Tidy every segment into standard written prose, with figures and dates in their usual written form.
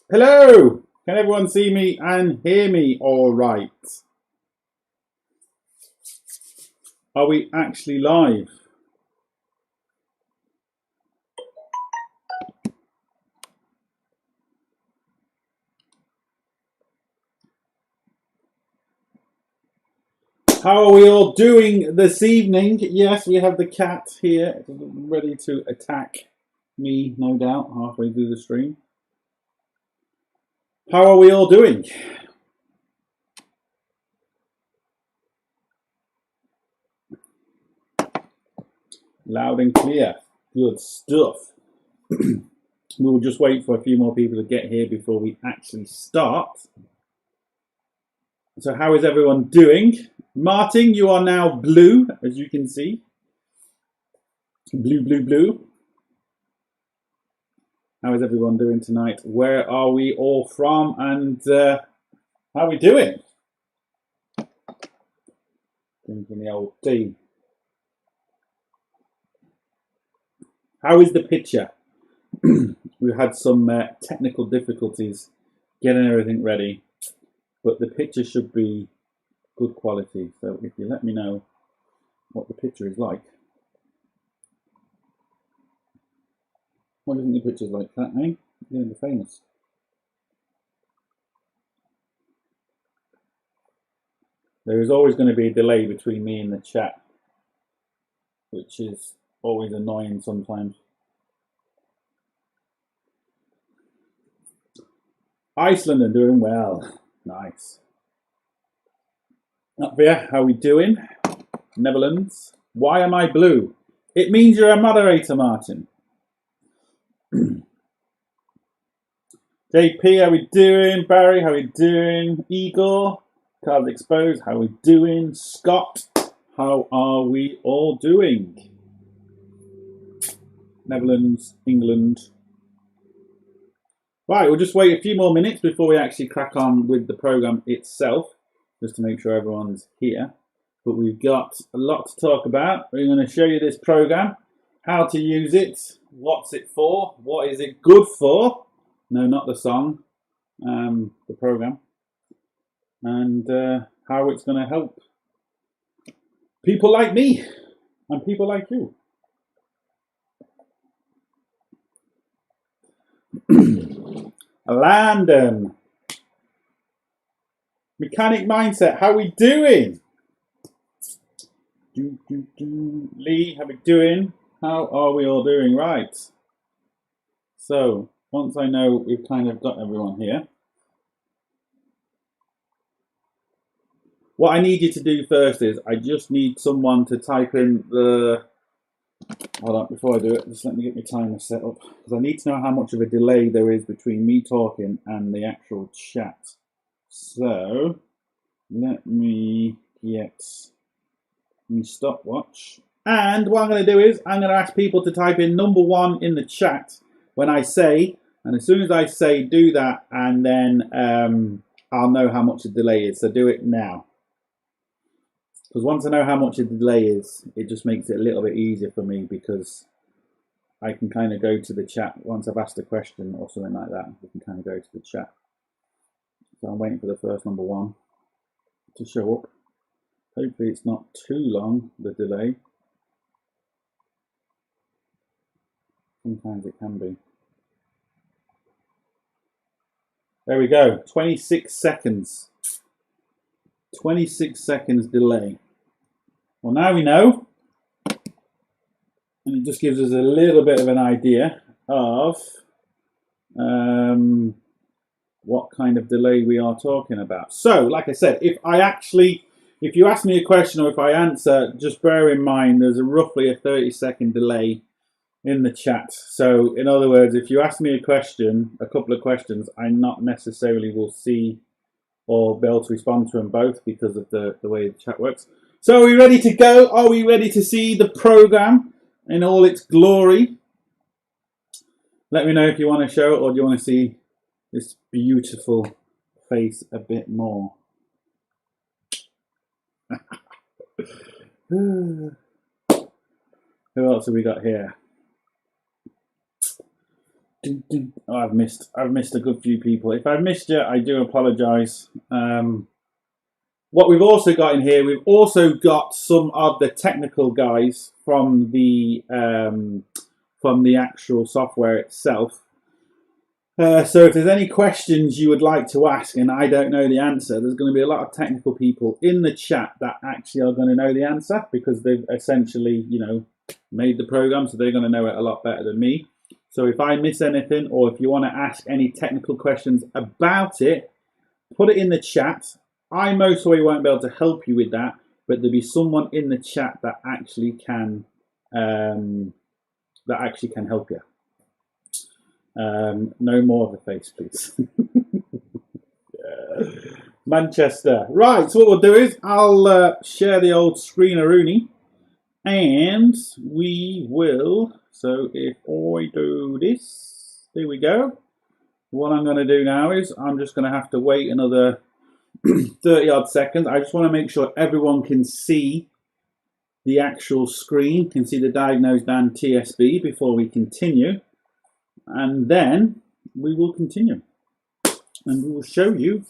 Hello! Can everyone see me and hear me all right? Are we actually live? How are we all doing this evening? Yes, we have the cat here, ready to attack me, no doubt, halfway through the stream. How are we all doing? Loud and clear. Good stuff. We'll just wait for a few more people to get here before we actually start. So how is everyone doing? Martin, you are now blue, as you can see. Blue, blue, blue. How is everyone doing tonight? Where are we all from? And how are we doing? Drinking the old tea. How is the picture? We've had some technical difficulties getting everything ready, but the picture should be good quality. So if you let me know what the picture is like. What do you think the picture's like, that, eh? You're going to be famous. There is always going to be a delay between me and the chat, which is always annoying sometimes. Iceland are doing well. Nice. Latvia, how are we doing? Netherlands. Why am I blue? It means you're a moderator, Martin. JP, how we doing? Barry, how we doing? Igor, Cards Exposed, how we doing? Scott, how are we all doing? Netherlands, England. Right, we'll just wait a few more minutes before we actually crack on with the program itself, just to make sure everyone's here. But we've got a lot to talk about. We're going to show you this program, how to use it, what's it for, what is it good for. No, not the song, the program, and how it's going to help people like me and people like you. Landon, Mechanic Mindset, how we doing? Lee, how we doing? How are we all doing? Right. So once I know we've kind of got everyone here, what I need you to do first is I just need someone to type in the. Hold on, before I do it, just let me get my timer set up, because I need to know how much of a delay there is between me talking and the actual chat. So let me get my stopwatch. And what I'm going to do is I'm going to ask people to type in number 1 in the chat when I say, and as soon as I say do that, and then I'll know how much the delay is. So do it now. Because once I know how much the delay is, it just makes it a little bit easier for me, because I can kind of go to the chat once I've asked a question or something like that. We can kind of go to the chat. So I'm waiting for the first number 1 to show up. Hopefully it's not too long, the delay. Sometimes it can be. There we go, 26 seconds. 26 seconds delay. Well, now we know, and it just gives us a little bit of an idea of what kind of delay we are talking about. So, like I said, if you ask me a question or if I answer, just bear in mind there's roughly a 30-second delay in the chat. So, in other words, if you ask me a question, a couple of questions, I not necessarily will see or be able to respond to them both because of the way the chat works. So are we ready to go? Are we ready to see the program in all its glory? Let me know if you want to show it, or do you want to see this beautiful face a bit more? Who else have we got here? Oh, I've missed a good few people. If I've missed you, I do apologise. What we've also got in here, we've also got some of the technical guys from the actual software itself. So if there's any questions you would like to ask and I don't know the answer, there's going to be a lot of technical people in the chat that actually are going to know the answer because they've essentially, you know, made the program, so they're going to know it a lot better than me. So if I miss anything or if you want to ask any technical questions about it, put it in the chat. I most probably won't be able to help you with that, but there'll be someone in the chat that actually can help you. No more of the face, please. Manchester. Right, so what we'll do is I'll share the old screen-a-rooney and we will, so if I do this, there we go. What I'm going to do now is I'm just going to have to wait another 30 odd seconds. I just want to make sure everyone can see the actual screen, can see the Diagnose Dan TSB before we continue. And then we will continue. And we will show you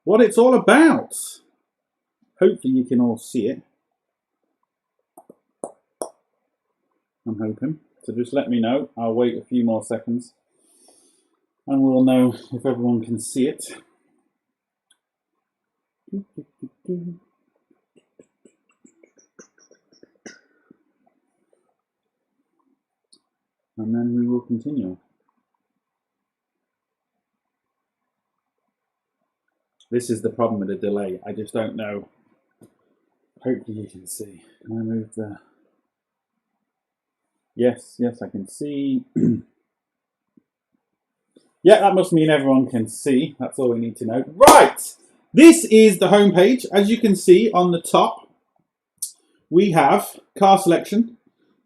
what it's all about. Hopefully you can all see it. I'm hoping. So just let me know. I'll wait a few more seconds. And we'll know if everyone can see it. And then we will continue. This is the problem with the delay. I just don't know. Hopefully you can see. Can I move the... Yes, I can see. Yeah, that must mean everyone can see. That's all we need to know. Right! This is the home page. As you can see on the top, we have car selection.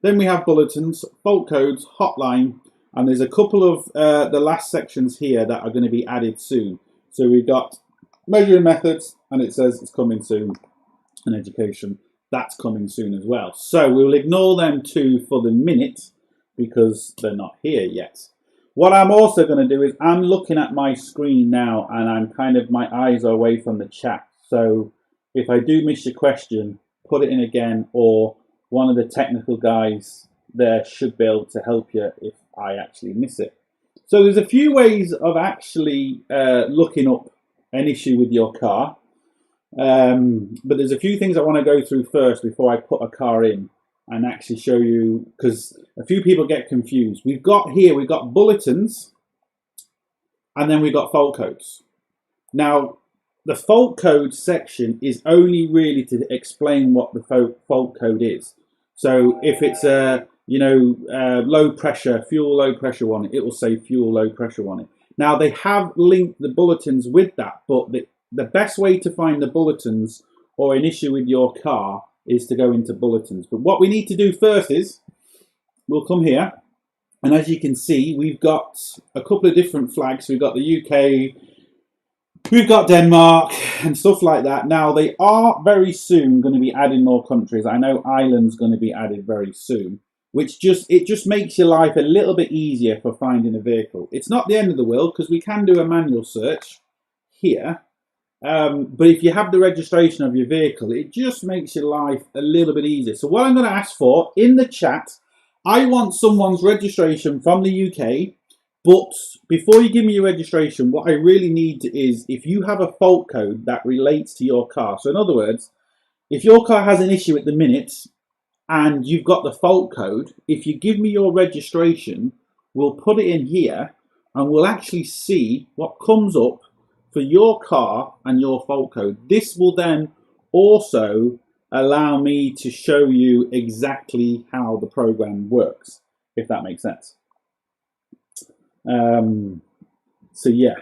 Then we have bulletins, fault codes, hotline, and there's a couple of the last sections here that are going to be added soon. So we've got measuring methods, and it says it's coming soon, and education. That's coming soon as well. So we'll ignore them two for the minute because they're not here yet. What I'm also going to do is I'm looking at my screen now and I'm kind of, my eyes are away from the chat. So if I do miss your question, put it in again, or one of the technical guys there should be able to help you if I actually miss it. So there's a few ways of actually looking up an issue with your car. But there's a few things I want to go through first before I put a car in and actually show you, because a few people get confused. We've got bulletins and then we've got fault codes. Now, the fault code section is only really to explain what the fault code is. So if it's a low pressure, fuel low pressure on it, it will say fuel low pressure on it. Now they have linked the bulletins with that, but the best way to find the bulletins or an issue with your car is to go into bulletins. But what we need to do first is we'll come here, and as you can see, we've got a couple of different flags. We've got the UK, we've got Denmark and stuff like that. Now they are very soon going to be adding more countries. I know Ireland's going to be added very soon, which just makes your life a little bit easier for finding a vehicle. It's not the end of the world because we can do a manual search here. But if you have the registration of your vehicle, it just makes your life a little bit easier. So what I'm going to ask for in the chat, I want someone's registration from the UK, but before you give me your registration, what I really need is if you have a fault code that relates to your car. So in other words, if your car has an issue at the minute and you've got the fault code, if you give me your registration, we'll put it in here and we'll actually see what comes up for your car and your fault code. This will then also allow me to show you exactly how the program works, if that makes sense. So yeah,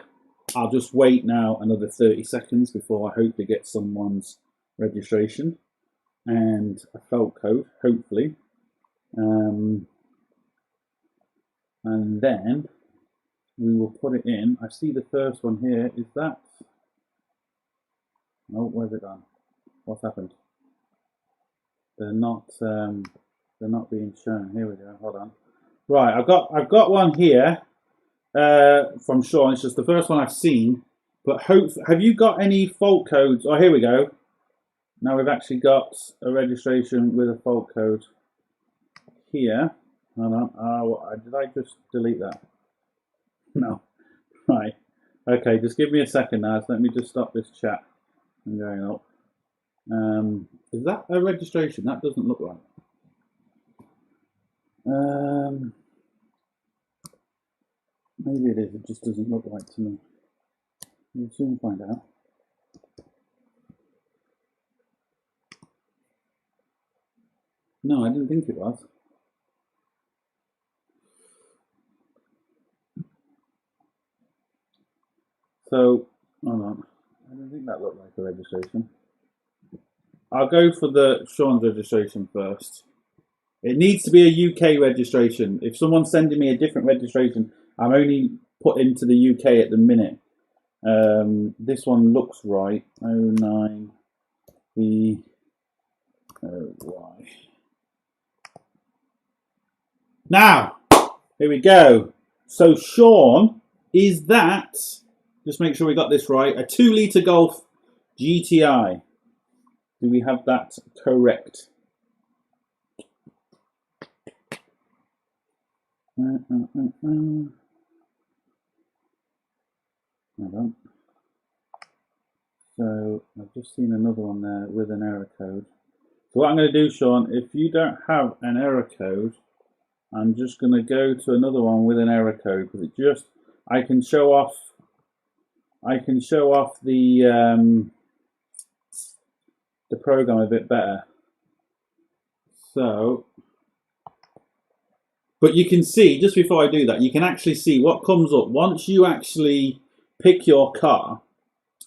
I'll just wait now another 30 seconds before I hopefully get someone's registration and a fault code, hopefully. And then we will put it in. I see the first one here. Is that? Oh, where's it gone? What's happened? They're not being shown. Here we go. Hold on. Right, I've got one here. from Sean. It's just the first one I've seen. But have you got any fault codes? Oh, here we go. Now we've actually got a registration with a fault code here. Hold on. Oh, did I just delete that? No. Right. Okay, just give me a second now. So let me just stop this chat from going up. Is that a registration? That doesn't look right. Maybe it is. It just doesn't look right to me. We'll soon find out. No, I didn't think it was. So, hold on. I don't think that looked like a registration. I'll go for the Sean's registration first. It needs to be a UK registration. If someone's sending me a different registration, I'm only put into the UK at the minute. This one looks right. 09BOY. Now, here we go. So Sean, is that, just make sure we got this right, a 2-litre Golf GTI? Do we have that correct? Hold on. So I've just seen another one there with an error code. So what I'm going to do, Sean, if you don't have an error code, I'm just going to go to another one with an error code, because it just, I can show off the program a bit better. So, but you can see, just before I do that, you can actually see what comes up once you actually pick your car.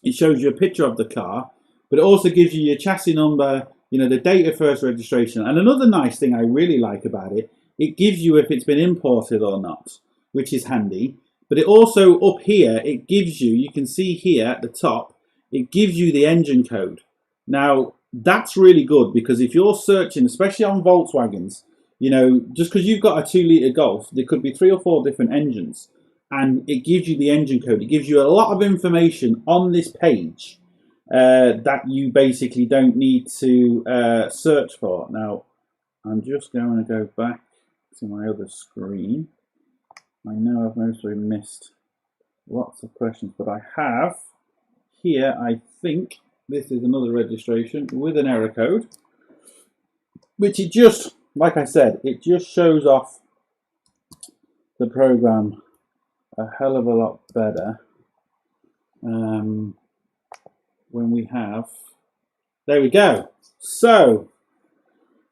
It shows you a picture of the car, but it also gives you your chassis number, you know, the date of first registration. And another nice thing I really like about it, it gives you if it's been imported or not, which is handy. But it also, up here, it gives you, you can see here at the top, it gives you the engine code. Now, that's really good, because if you're searching, especially on Volkswagens, you know, just because you've got a 2-litre Golf, there could be 3 or 4 different engines, and it gives you the engine code. It gives you a lot of information on this page that you basically don't need to search for. Now, I'm just going to go back to my other screen. I know I've mostly missed lots of questions, but I have here, I think this is another registration with an error code, which it just, like I said, it just shows off the program a hell of a lot better when we have, there we go. So,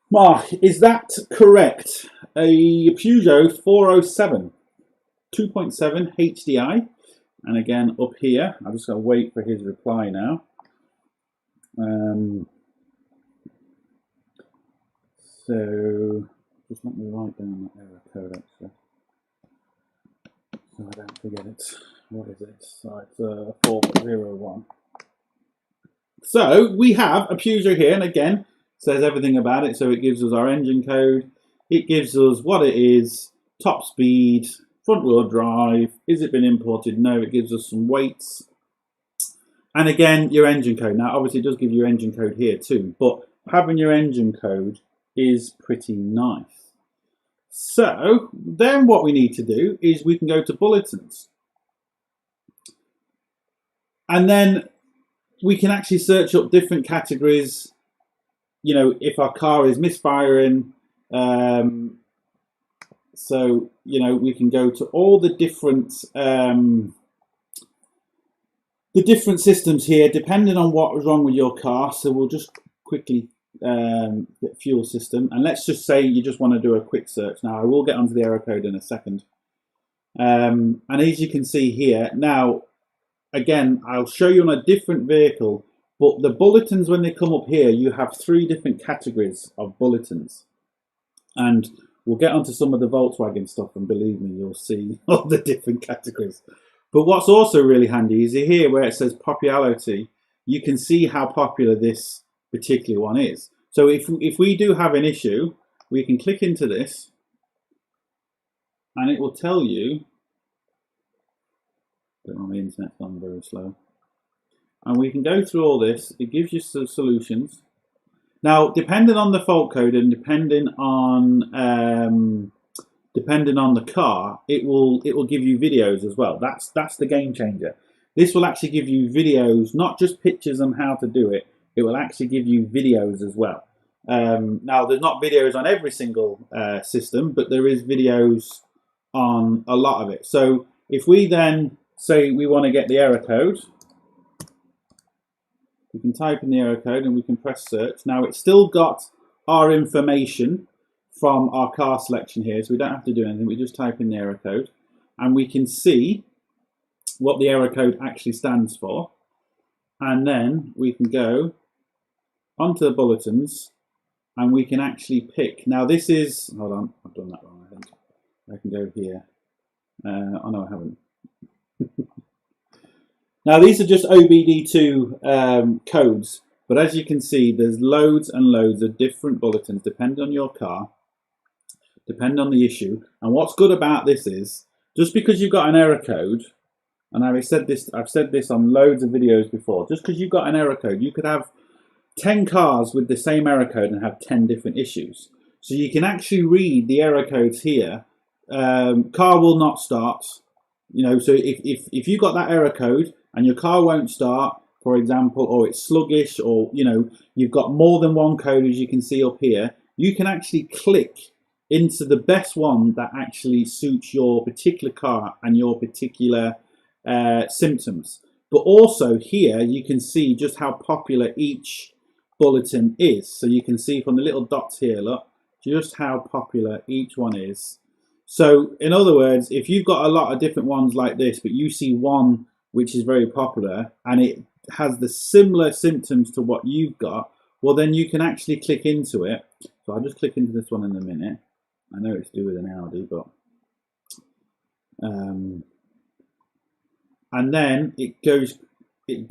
Mark, is that correct? A Peugeot 407 2.7 HDI, and again up here, I'm just going to wait for his reply now. So just let me write down the error code actually, so I don't forget it. What is it? So it's 401. So we have a Peugeot here, and again, says everything about it. So it gives us our engine code, it gives us what it is, top speed, front wheel drive, is it been imported? No, it gives us some weights. And again, your engine code. Now, obviously, it does give you engine code here too, but having your engine code is pretty nice. So then what we need to do is we can go to bulletins. And then we can actually search up different categories. You know, if our car is misfiring, so, you know, we can go to all the different systems here, depending on what was wrong with your car. So we'll just quickly get fuel system. And let's just say you just want to do a quick search. Now, I will get onto the error code in a second. And as you can see here, now, again, I'll show you on a different vehicle, but the bulletins, when they come up here, you have 3 different categories of bulletins. And we'll get onto some of the Volkswagen stuff, and believe me, you'll see all the different categories. But what's also really handy is here where it says popularity, you can see how popular this particular one is. So if we do have an issue, we can click into this, and it will tell you But my internet's gone very slow. And we can go through all this. It gives you some solutions. Now, depending on the fault code and depending on the car, it will give you videos as well. That's the game changer. This will actually give you videos, not just pictures on how to do it. It will actually give you videos as well. Now, there's not videos on every single system, but there is videos on a lot of it. So if we then say we want to get the error code, we can type in the error code and we can press search. Now, it's still got our information from our car selection here, so we don't have to do anything. We just type in the error code and we can see what the error code actually stands for. And then we can go onto the bulletins and we can actually pick. Now this is, hold on, I've done that wrong, I think. I can go here. Oh no, I haven't. Now these are just OBD2 codes, but as you can see, there's loads and loads of different bulletins depending on your car, depending on the issue. And what's good about this is, just because you've got an error code, and I've said this on loads of videos before, just because you've got an error code, you could have 10 cars with the same error code and have 10 different issues. So you can actually read the error codes here. Car will not start. You know, so if you got that error code and your car won't start, for example, or it's sluggish, or you know, you've got more than one code, as you can see up here, you can actually click into the best one that actually suits your particular car and your particular symptoms. But also here you can see just how popular each bulletin is. So you can see from the little dots here, look, just how popular each one is. So in other words, if you've got a lot of different ones like this, but you see one which is very popular and it has the similar symptoms to what you've got, well then you can actually click into it. So I'll just click into this one in a minute. I know it's to do with an Audi, but and then it goes, it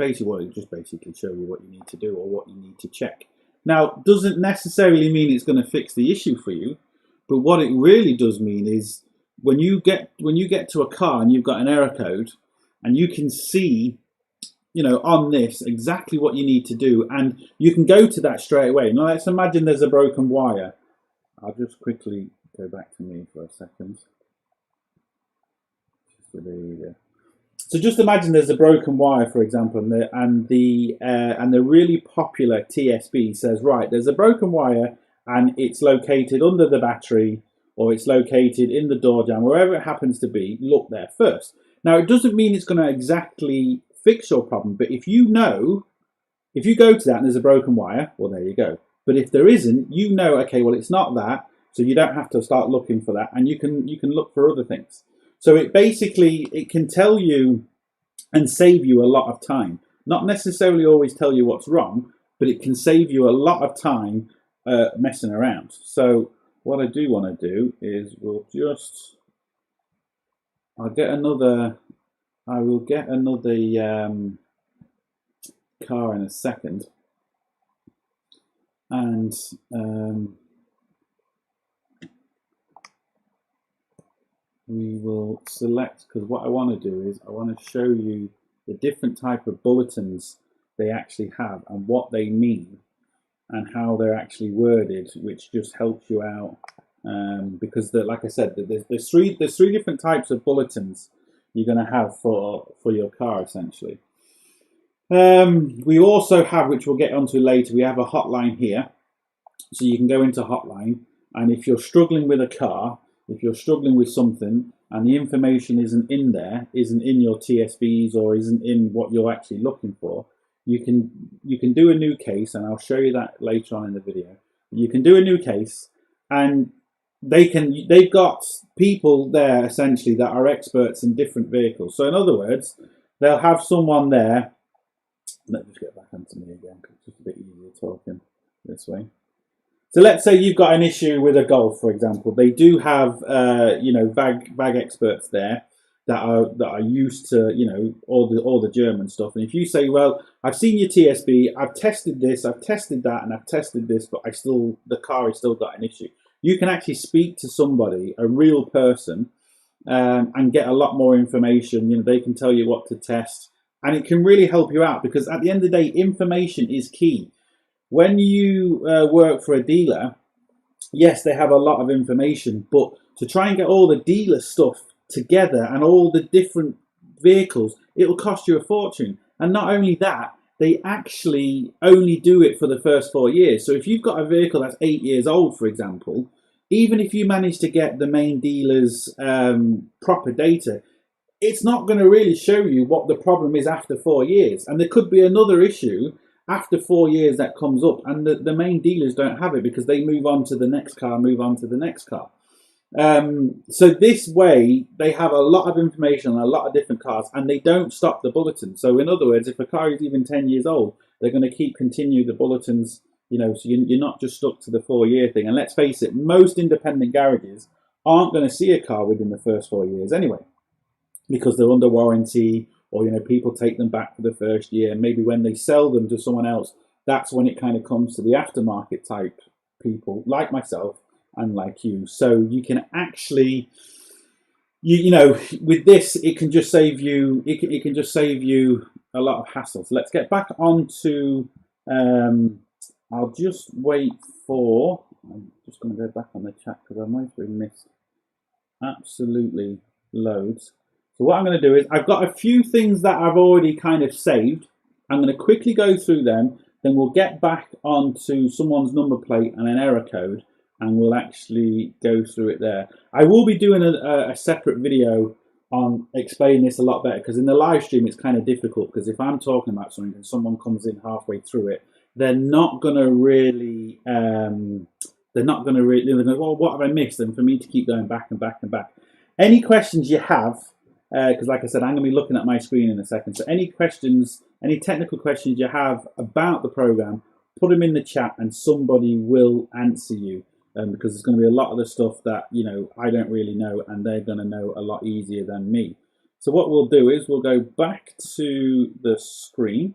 just basically show you what you need to do or what you need to check. Now, doesn't necessarily mean it's going to fix the issue for you, but what it really does mean is when you get to a car and you've got an error code and you can see, you know, on this exactly what you need to do, and you can go to that straight away. Now let's imagine there's a broken wire. I'll just quickly go back to me for a second. So there you go. So just imagine there's a broken wire, for example, and the really popular TSB says, right, there's a broken wire and it's located under the battery or it's located in the door jamb, wherever it happens to be, look there first. Now, it doesn't mean it's going to exactly fix your problem, but if you know, if you go to that and there's a broken wire, well, there you go. But if there isn't, you know, okay, well, it's not that, so you don't have to start looking for that, and you can look for other things. So it basically, it can tell you and save you a lot of time. Not necessarily always tell you what's wrong, but it can save you a lot of time messing around. So what I do want to do is I will get another car in a second, and we will select, because what I want to do is I want to show you the different type of bulletins they actually have and what they mean and how they're actually worded, which just helps you out, because like I said, there's three different types of bulletins you're going to have for your car essentially. We also have, which we'll get onto later, we have a hotline here, so you can go into hotline, and if you're struggling with a car, if you're struggling with something and the information isn't in there, isn't in your TSBs or isn't in what you're actually looking for, you can do a new case, and I'll show you that later on in the video. You can do a new case, and they've got people there essentially that are experts in different vehicles. So in other words, they'll have someone there. Let me just get back onto me again, because it's just a bit easier talking this way. So let's say you've got an issue with a Golf, for example. They do have, you know, VAG experts there that are used to, you know, all the German stuff. And if you say, well, I've seen your TSB, I've tested this, I've tested that, and I've tested this, but the car has still got an issue. You can actually speak to somebody, a real person, and get a lot more information. You know, they can tell you what to test, and it can really help you out, because at the end of the day, information is key. When you work for a dealer, yes, they have a lot of information, but to try and get all the dealer stuff together and all the different vehicles, it will cost you a fortune. And not only that, they actually only do it for the first 4 years. So if you've got a vehicle that's 8 years old, for example, even if you manage to get the main dealer's proper data, it's not going to really show you what the problem is after 4 years. And there could be another issue after 4 years that comes up, and the main dealers don't have it because they move on to the next car, move on to the next car. So this way, they have a lot of information on a lot of different cars, and they don't stop the bulletins. So in other words, if a car is even 10 years old, they're going to continue the bulletins, you know, so you're not just stuck to the 4 year thing. And let's face it, most independent garages aren't going to see a car within the first 4 years anyway, because they're under warranty, or, you know, people take them back for the first year. Maybe when they sell them to someone else, that's when it kind of comes to the aftermarket type people like myself and like you. So you can actually, you know, with this, it can just save you, it can just save you a lot of hassle. So let's get back on to, I'll just wait for, I'm just going to go back on the chat because I might have missed absolutely loads. So what I'm going to do is, I've got a few things that I've already kind of saved. I'm going to quickly go through them, then we'll get back onto someone's number plate and an error code, and we'll actually go through it there. I will be doing a separate video on explaining this a lot better, because in the live stream it's kind of difficult, because if I'm talking about something and someone comes in halfway through it, they're not going to really, they're going, well, what have I missed? And for me to keep going back and back and back. Any questions you have, because like I said, I'm going to be looking at my screen in a second. So any questions, any technical questions you have about the program, put them in the chat and somebody will answer you, because there's going to be a lot of the stuff that, you know, I don't really know, and they're going to know a lot easier than me. So what we'll do is we'll go back to the screen,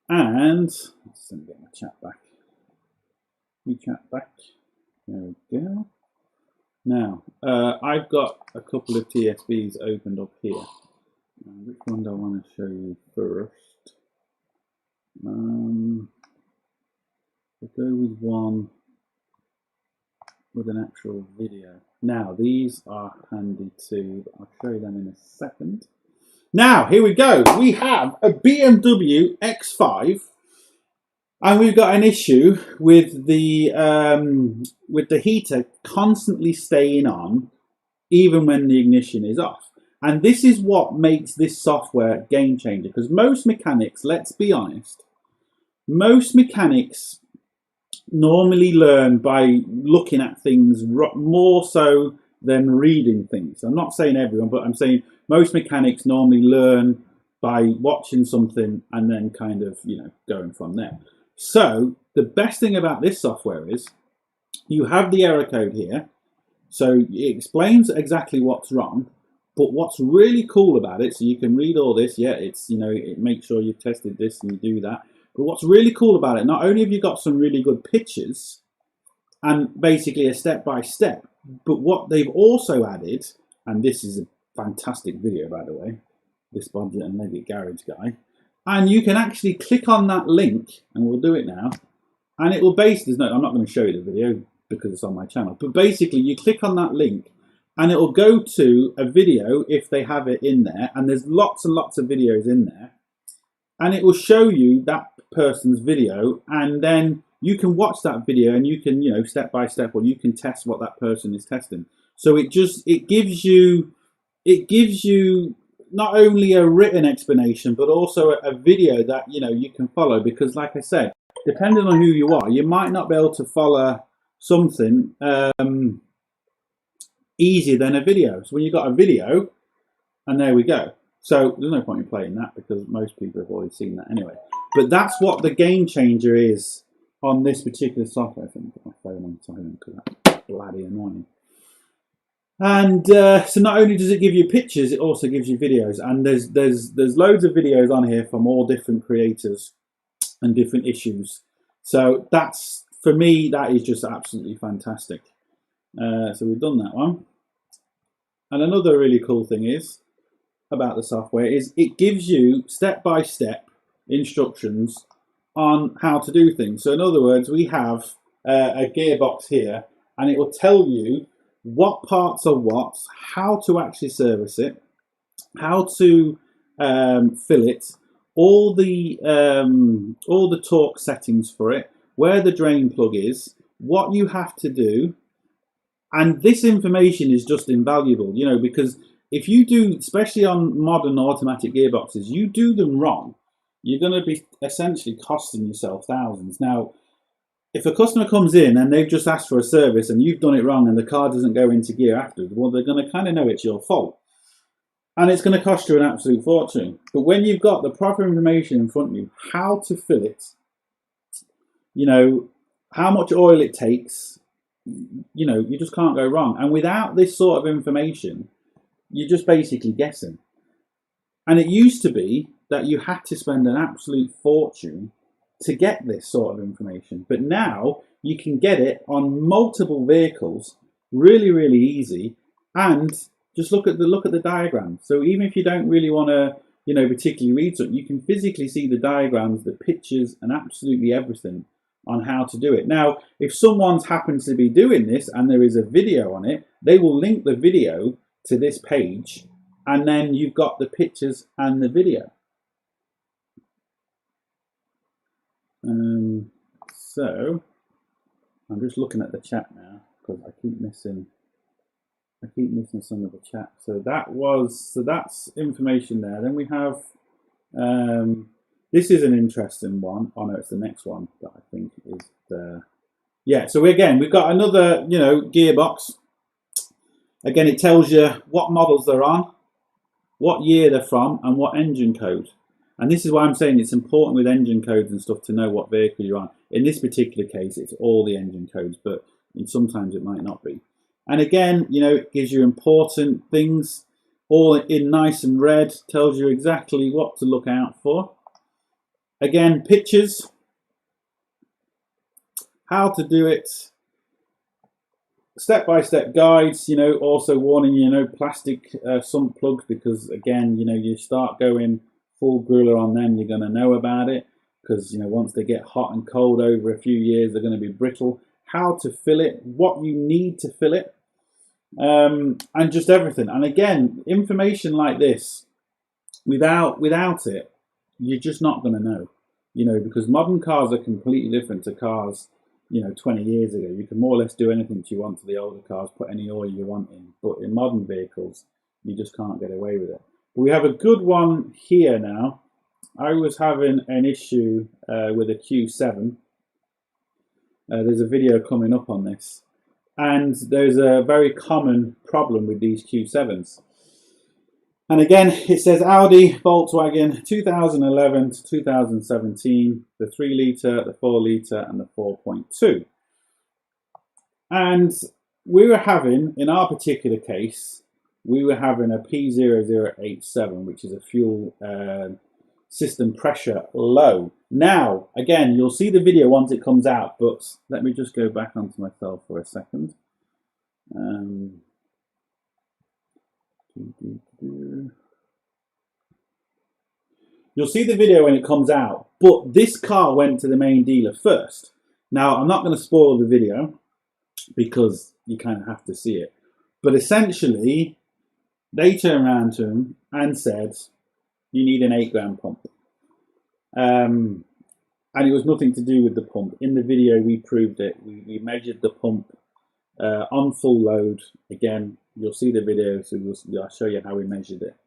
and let's get my chat back. We chat back. There we go. Now, I've got a couple of TSBs opened up here. Which one do I want to show you first? We'll go with one with an actual video. Now, these are handy too, but I'll show you them in a second. Now, here we go. We have a BMW X5, and we've got an issue with the heater constantly staying on, even when the ignition is off. And this is what makes this software game changer, because most mechanics, let's be honest, most mechanics normally learn by looking at things more so than reading things. I'm not saying everyone, but I'm saying most mechanics normally learn by watching something and then kind of, you know, going from there. So the best thing about this software is you have the error code here. So it explains exactly what's wrong, but what's really cool about it, so you can read all this, yeah, it's, you know, it makes sure you've tested this and you do that. But what's really cool about it, not only have you got some really good pictures and basically a step-by-step, but what they've also added, and this is a fantastic video, by the way, this Bodgit and Leggit garage guy, and you can actually click on that link, and we'll do it now, and it will basically, no, I'm not going to show you the video because it's on my channel, but basically you click on that link and it will go to a video if they have it in there, and there's lots and lots of videos in there, and it will show you that person's video, and then you can watch that video and you can, you know, step by step, or you can test what that person is testing. So it gives you not only a written explanation, but also a video that, you know, you can follow, because like I said, depending on who you are, you might not be able to follow something easier than a video. So when you've got a video, and there we go. So there's no point in playing that because most people have already seen that anyway. But that's what the game changer is on this particular software. I think I'll put my phone on silent because that's bloody annoying. And so not only does it give you pictures, it also gives you videos. And there's loads of videos on here from all different creators and different issues. So that's, for me, that is just absolutely fantastic. So we've done that one. And another really cool thing is about the software is it gives you step-by-step instructions on how to do things. So in other words, we have a gearbox here, and it will tell you what parts are what, how to actually service it, how to fill it, all the torque settings for it, where the drain plug is, what you have to do. And this information is just invaluable, you know, because if you do, especially on modern automatic gearboxes, you do them wrong, you're going to be essentially costing yourself thousands. Now, if a customer comes in and they've just asked for a service and you've done it wrong and the car doesn't go into gear afterwards, well, they're going to kind of know it's your fault. And it's going to cost you an absolute fortune. But when you've got the proper information in front of you, how to fill it, you know, how much oil it takes, you know, you just can't go wrong. And without this sort of information, you're just basically guessing. And it used to be that you had to spend an absolute fortune to get this sort of information. But now you can get it on multiple vehicles really, really easy. And just look at the diagram. So even if you don't really want to, you know, particularly read something, you can physically see the diagrams, the pictures, and absolutely everything on how to do it. Now, if someone happens to be doing this and there is a video on it, they will link the video to this page, and then you've got the pictures and the video. So I'm just looking at the chat now because I keep missing some of the chat. So that's information there. Then we have this is an interesting one. Oh no, it's the next one that I think is the So we've got another, you know, gearbox. Again, it tells you what models they're on, what year they're from, and what engine code. And this is why I'm saying it's important with engine codes and stuff to know what vehicle you're on. In this particular case, it's all the engine codes, but sometimes it might not be. And again, you know, it gives you important things, all in nice and red, tells you exactly what to look out for. Again, pictures, how to do it, step-by-step guides, you know, also warning, you know, plastic sump plugs, because again, you know, you start going full griller on them, you're going to know about it, because, you know, once they get hot and cold over a few years, they're going to be brittle. How to fill it, what you need to fill it, and just everything. And again, information like this, without it, you're just not going to know, you know, because modern cars are completely different to cars, you know, 20 years ago. You can more or less do anything you want to the older cars, put any oil you want in, but in modern vehicles, you just can't get away with it. But we have a good one here now. I was having an issue with a Q7. There's a video coming up on this. And there's a very common problem with these Q7s. And again, it says Audi, Volkswagen, 2011 to 2017, the 3 litre, the 4 litre, and the 4.2. And we were having, in our particular case, we were having a P0087, which is a fuel system pressure low. Now, again, you'll see the video once it comes out, but let me just go back onto myself for a second. You'll see the video when it comes out, but this car went to the main dealer first. Now, I'm not going to spoil the video because you kind of have to see it, but essentially, they turned around to him and said, you need an 8 gram pump. And it was nothing to do with the pump. In the video, we proved it. We measured the pump on full load. Again, you'll see the video, so I'll show you how we measured it.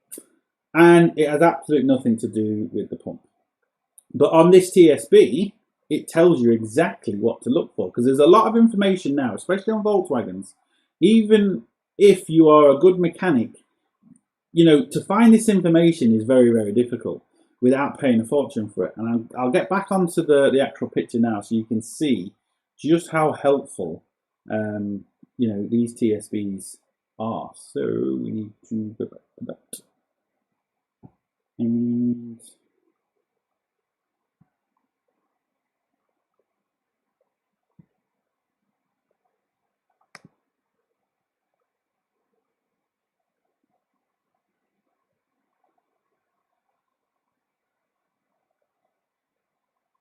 And it has absolutely nothing to do with the pump. But on this TSB, it tells you exactly what to look for, because there's a lot of information now, especially on Volkswagens. Even if you are a good mechanic, you know, to find this information is very, very difficult without paying a fortune for it. And I'll get back onto the actual picture now so you can see just how helpful, you know, these TSBs are. So we need to go back to that. And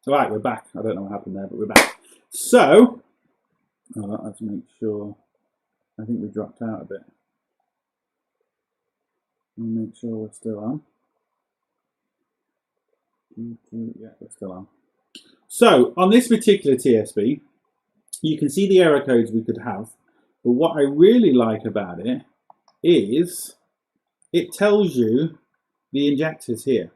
Right, we're back. I don't know what happened there, but we're back. So, I have to make sure. I think we dropped out a bit. I'll make sure we're still on. Yeah, we're still on. So, on this particular TSB, you can see the error codes we could have. But what I really like about it is it tells you the injectors here.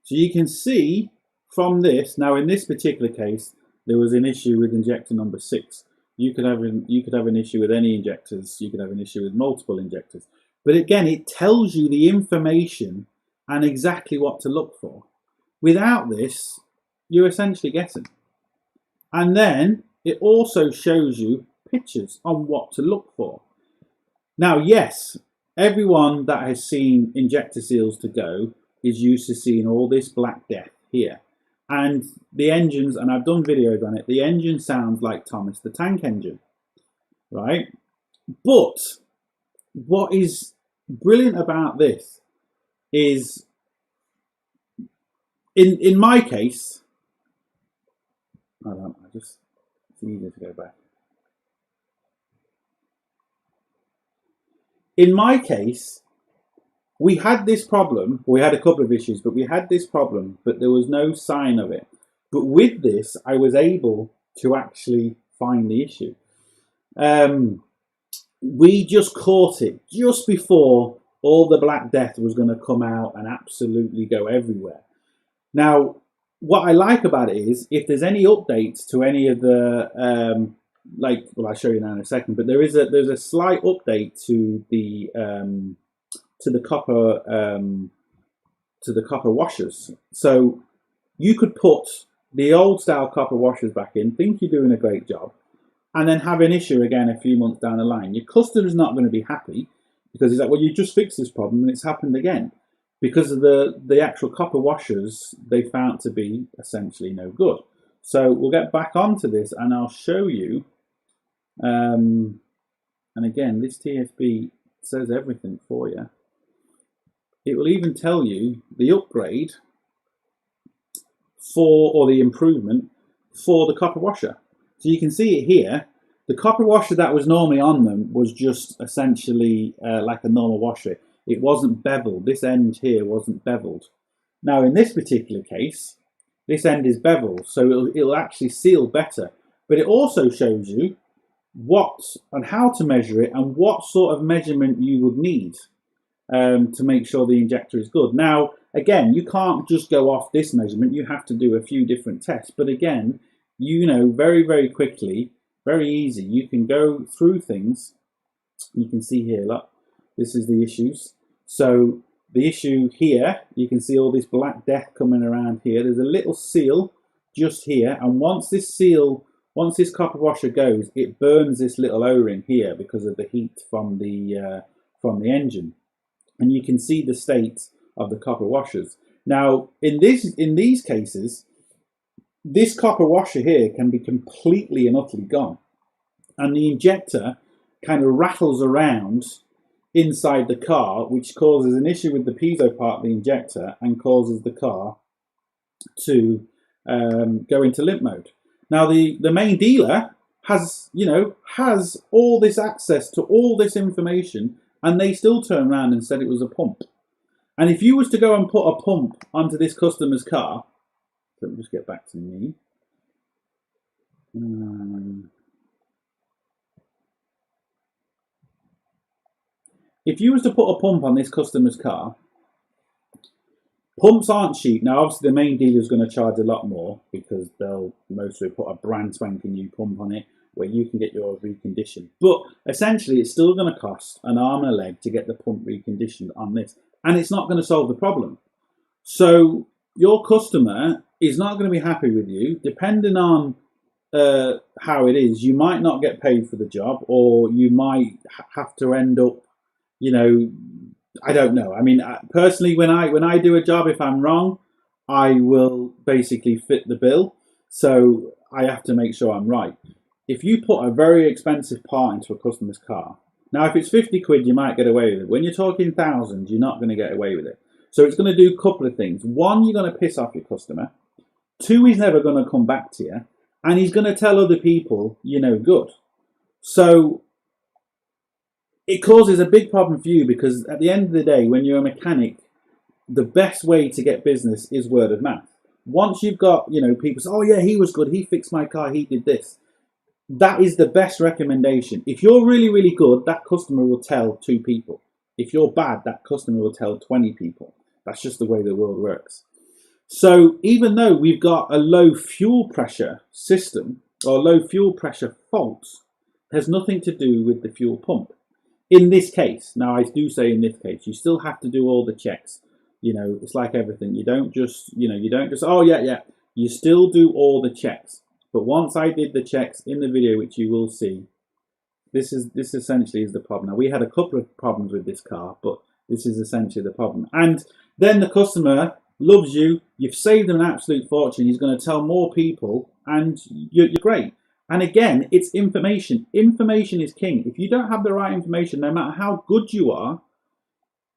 So you can see from this, now in this particular case, there was an issue with injector number 6. You could have an issue with any injectors. You could have an issue with multiple injectors. But again, it tells you the information and exactly what to look for. Without this, you're essentially guessing. And then it also shows you pictures on what to look for. Now, yes, everyone that has seen injector seals to go is used to seeing all this black death here. And the engines, and I've done videos on it, the engine sounds like Thomas the Tank Engine, right? But what is brilliant about this is, in my case, it's easier to go back. In my case, we had this problem. We had a couple of issues, but we had this problem, but there was no sign of it. But with this, I was able to actually find the issue. We just caught it just before all the Black Death was going to come out and absolutely go everywhere. Now, what I like about it is, if there's any updates to any of the, I'll show you now in a second, but there's a slight update to the copper washers. So you could put the old style copper washers back in, think you're doing a great job, and then have an issue again a few months down the line. Your customer's not going to be happy because he's like, well, you just fixed this problem and it's happened again. Because of the actual copper washers, they found to be essentially no good. So we'll get back onto this and I'll show you. And again, this TSB says everything for you. It will even tell you the upgrade or the improvement for the copper washer. So you can see it here. The copper washer that was normally on them was just essentially like a normal washer. It wasn't beveled. This end here wasn't beveled. Now in this particular case, this end is beveled, so it'll actually seal better. But it also shows you what and how to measure it and what sort of measurement you would need to make sure the injector is good. Now, again, you can't just go off this measurement. You have to do a few different tests. But again, you know, very, very quickly, very easy. You can go through things. You can see here, look, this is the issues. So the issue here, you can see all this Black Death coming around here. There's a little seal just here. And once this copper washer goes, it burns this little O-ring here because of the heat from the engine. And you can see the state of the copper washers. Now, in these cases, this copper washer here can be completely and utterly gone. And the injector kind of rattles around inside the car, which causes an issue with the piezo part of the injector and causes the car to go into limp mode. Now, the main dealer has all this access to all this information, and they still turned around and said it was a pump. And if you was to go and put a pump onto this customer's car, let me just get back to me. If you was to put a pump on this customer's car, pumps aren't cheap. Now, obviously, the main dealer is going to charge a lot more because they'll mostly put a brand spanking new pump on it where you can get yours reconditioned. But essentially, it's still going to cost an arm and a leg to get the pump reconditioned on this. And it's not going to solve the problem. So your customer is not going to be happy with you. Depending on how it is, you might not get paid for the job, or you might have to end up, I don't know. I mean, personally, when I do a job, if I'm wrong, I will basically fit the bill. So I have to make sure I'm right. If you put a very expensive part into a customer's car, now if it's 50 quid, you might get away with it. When you're talking thousands, you're not going to get away with it. So it's going to do a couple of things. One, you're going to piss off your customer. Two, he's never going to come back to you, and he's going to tell other people you're no good. So it causes a big problem for you, because at the end of the day, when you're a mechanic, the best way to get business is word of mouth. Once you've got, people say, oh yeah, he was good, he fixed my car, he did this. That is the best recommendation. If you're really, really good, that customer will tell 2 people. If you're bad, that customer will tell 20 people. That's just the way the world works. So even though we've got a low fuel pressure system or low fuel pressure fault, it has nothing to do with the fuel pump. In this case, now I do say in this case, you still have to do all the checks. It's like everything. You don't just, oh yeah. You still do all the checks. But once I did the checks in the video, which you will see, this essentially is the problem. Now, we had a couple of problems with this car, but this is essentially the problem. And then the customer loves you. You've saved them an absolute fortune. He's going to tell more people, and you're great. And again, it's information. Information is king. If you don't have the right information, no matter how good you are,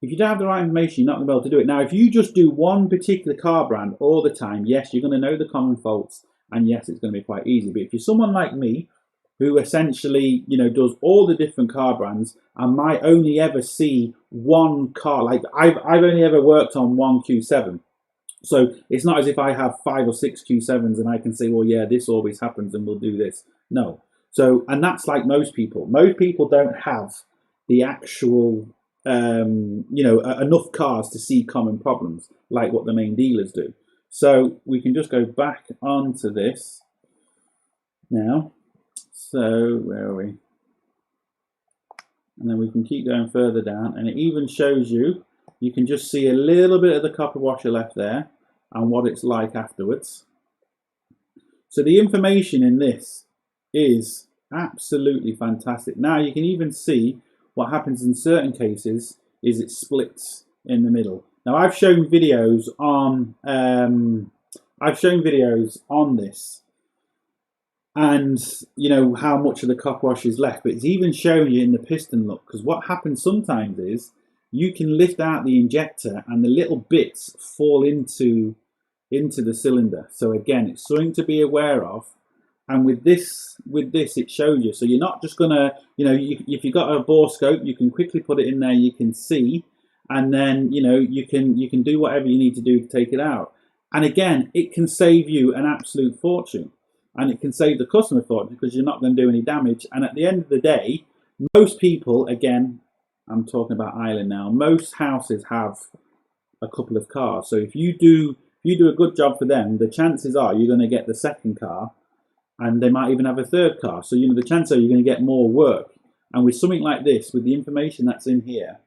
if you don't have the right information, you're not going to be able to do it. Now, if you just do one particular car brand all the time, yes, you're going to know the common faults, and yes, it's going to be quite easy. But if you're someone like me, who essentially, does all the different car brands and might only ever see one car, like I've only ever worked on one Q7. So it's not as if I have 5 or 6 Q7s and I can say, well, yeah, this always happens and we'll do this. No. So, and that's like most people. Most people don't have the actual, enough cars to see common problems like what the main dealers do. So we can just go back onto this now. So where are we? And then we can keep going further down, and it even shows you, you can just see a little bit of the copper washer left there and what it's like afterwards. So the information in this is absolutely fantastic. Now you can even see what happens in certain cases is it splits in the middle. Now I've shown videos on this, and how much of the copper wash is left, but it's even showing you in the piston look, because what happens sometimes is you can lift out the injector and the little bits fall into the cylinder. So again, it's something to be aware of. And with this it shows you. So you're not just gonna, if you've got a bore scope, you can quickly put it in there, you can see, and then you can do whatever you need to do to take it out. And again, it can save you an absolute fortune, and it can save the customer fortune, because you're not going to do any damage. And at the end of the day, most people, again, I'm talking about Ireland now, most houses have a couple of cars. So if you do a good job for them, the chances are you're going to get the second car, and they might even have a third car. So the chances are you're going to get more work. And with something like this, with the information that's in here,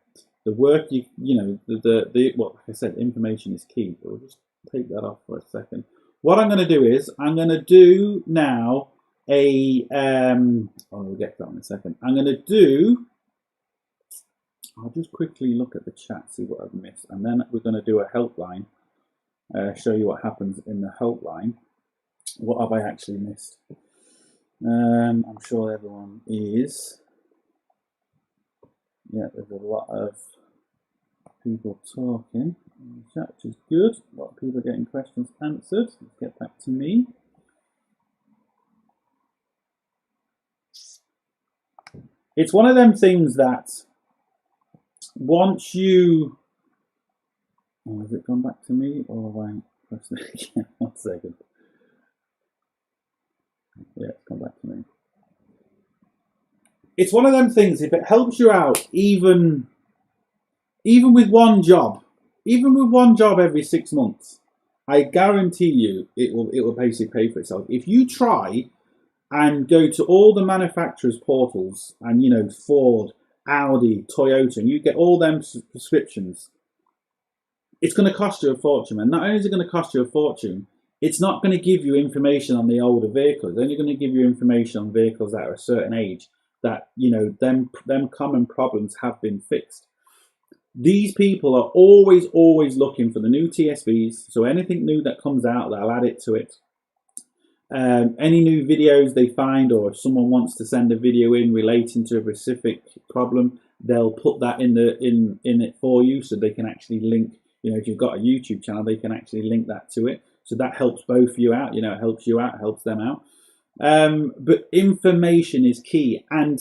the work well, like I said, information is key. But we'll just take that off for a second. What I'm going to do is I'm going to do now a we'll get to that in a second. I'll just quickly look at the chat, see what I've missed, and then we're going to do a helpline, show you what happens in the helpline. What have I actually missed? I'm sure everyone is. Yeah, there's a lot of people talking in the chat, which is good. A lot of people are getting questions answered. Let's get back to me. It's one of them things that once you... Oh, has it gone back to me, or have I pressed it again? 1 second. Yeah, it's come back to me. It's one of them things, if it helps you out, even with one job every 6 months, I guarantee you it will basically pay for itself. If you try and go to all the manufacturers' portals and Ford, Audi, Toyota, and you get all them subscriptions, it's going to cost you a fortune. And not only is it going to cost you a fortune, it's not going to give you information on the older vehicles. It's only going to give you information on vehicles that are a certain age, that them common problems have been fixed. These people are always looking for the new TSBs. So anything new that comes out, they'll add it to it. Any new videos they find, or if someone wants to send a video in relating to a specific problem, they'll put that in it for you, so they can actually link. If you've got a YouTube channel, they can actually link that to it. So that helps both you out. You know, it helps you out, helps them out. But information is key. And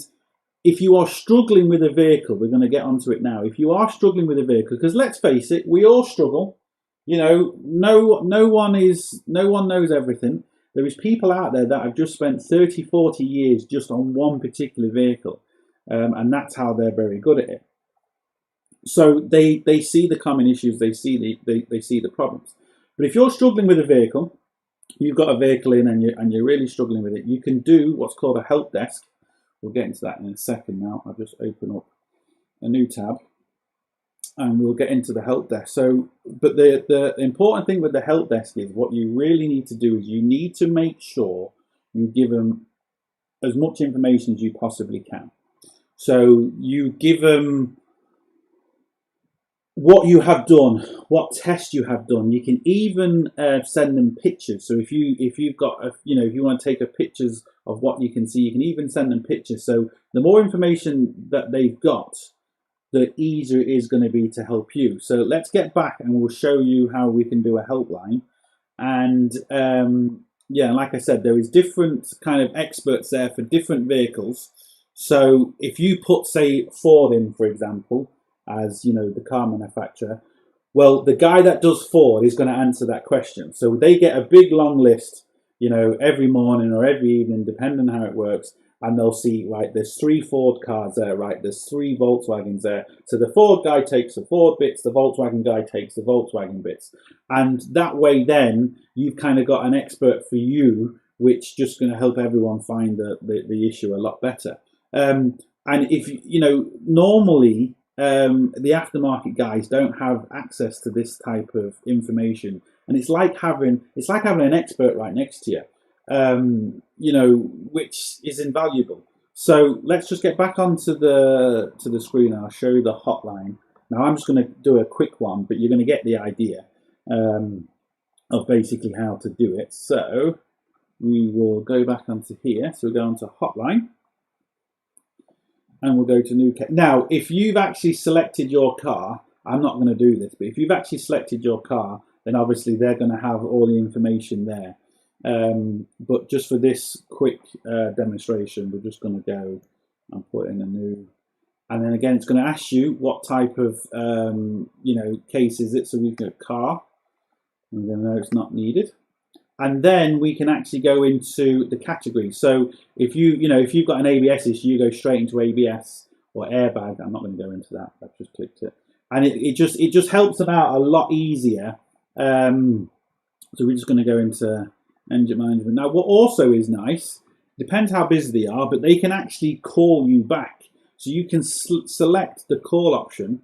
if you are struggling with a vehicle, we're going to get onto it now. If you are struggling with a vehicle, because let's face it, we all struggle. You know, no one knows everything. There is people out there that have just spent 30, 40 years just on one particular vehicle, and that's how they're very good at it. So they see the common issues, they see the problems. But if you're struggling with a vehicle, you've got a vehicle in and you're really struggling with it, you can do what's called a help desk. We'll get into that in a second now. I'll just open up a new tab and we'll get into the help desk. So, but the important thing with the help desk is what you really need to do is you need to make sure you give them as much information as you possibly can. So you give them what you have done, what tests you have done. You can even send them pictures. So if you've got if you want to take a pictures of what you can see, you can even send them pictures. So the more information that they've got, the easier it is going to be to help you. So let's get back and we'll show you how we can do a helpline. And yeah, like I said, there is different kind of experts there for different vehicles. So if you put, say, Ford in, for example, as the car manufacturer, well, the guy that does Ford is going to answer that question. So they get a big long list, every morning or every evening, depending on how it works, and they'll see, right, there's 3 Ford cars there, right, there's 3 Volkswagens there. So the Ford guy takes the Ford bits, the Volkswagen guy takes the Volkswagen bits. And that way then you've kind of got an expert for you, which just going to help everyone find the issue a lot better. And if, normally the aftermarket guys don't have access to this type of information. And it's like having an expert right next to you, which is invaluable. So let's just get back onto the screen and I'll show you the hotline. Now I'm just going to do a quick one, but you're going to get the idea of basically how to do it. So we will go back onto here. So we'll go onto hotline and we'll go to new. Now, if you've actually selected your car, I'm not going to do this, but if you've actually selected your car, then obviously they're going to have all the information there. But just for this quick demonstration, we're just going to go and put in a new, and then again it's going to ask you what type of case is it. So we go car, and then know it's not needed, and then we can actually go into the category. So if if you've got an ABS issue, you go straight into ABS or airbag. I'm not going to go into that. I've just clicked it, and it just helps them out a lot easier. So we're just going to go into engine management. Now, what also is nice, depends how busy they are, but they can actually call you back. So you can select the call option,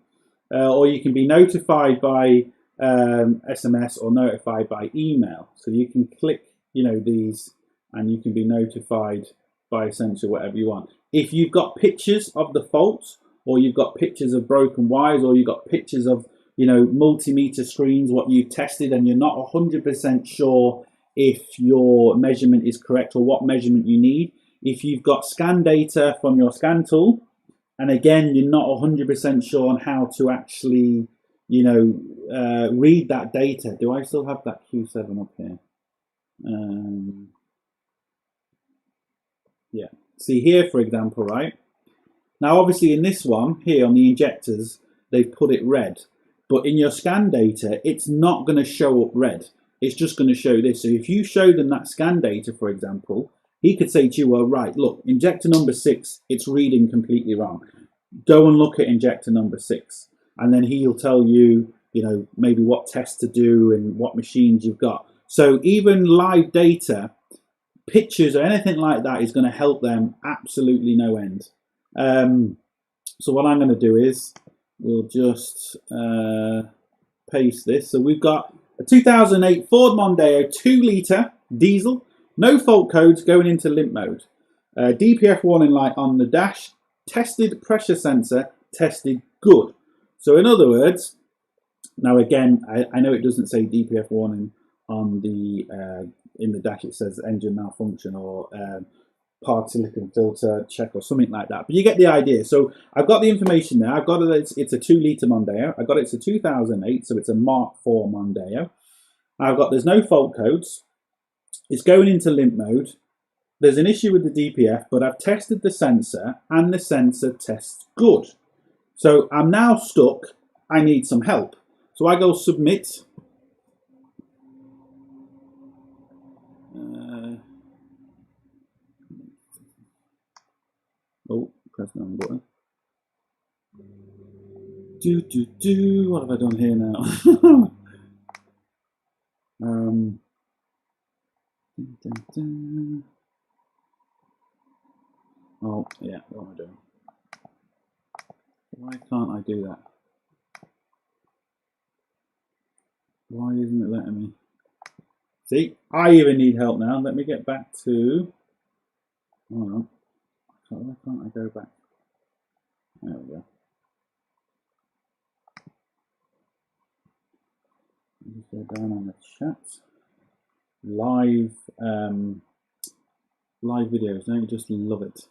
or you can be notified by SMS or notified by email. So you can click, these, and you can be notified by essentially whatever you want. If you've got pictures of the faults, or you've got pictures of broken wires, or you've got pictures of, multimeter screens, what you've tested, and you're not 100% sure if your measurement is correct or what measurement you need. If you've got scan data from your scan tool, and again, you're not 100% sure on how to actually, read that data. Do I still have that Q7 up here? Yeah. See here, for example, right? Now, obviously, in this one here on the injectors, they've put it red. But in your scan data, it's not going to show up red. It's just going to show this. So if you show them that scan data, for example, he could say to you, well, right, look, injector number 6, it's reading completely wrong. Go and look at injector number 6. And then he'll tell you, maybe what tests to do and what machines you've got. So even live data, pictures or anything like that is going to help them absolutely no end. So what I'm going to do is we'll just paste this. So we've got a 2008 Ford Mondeo 2-litre diesel, no fault codes, going into limp mode. DPF warning light on the dash, tested pressure sensor, tested good. So in other words, now again, I know it doesn't say DPF warning on the in the dash. It says engine malfunction or hard silicon filter check or something like that. But you get the idea. So I've got the information there. I've got it. It's a 2-litre Mondeo. I got it. It's a 2008, so it's a Mark IV Mondeo. I've got, there's no fault codes. It's going into limp mode. There's an issue with the DPF, but I've tested the sensor and the sensor tests good. So I'm now stuck. I need some help. So I go submit. Oh, press the wrong button. What have I done here now? Oh, yeah, what am I doing? Why can't I do that? Why isn't it letting me? See, I even need help now. Let me get back to... Hold on. Why can't I go back? There we go. Just go down on the chat. Live videos, don't you just love it?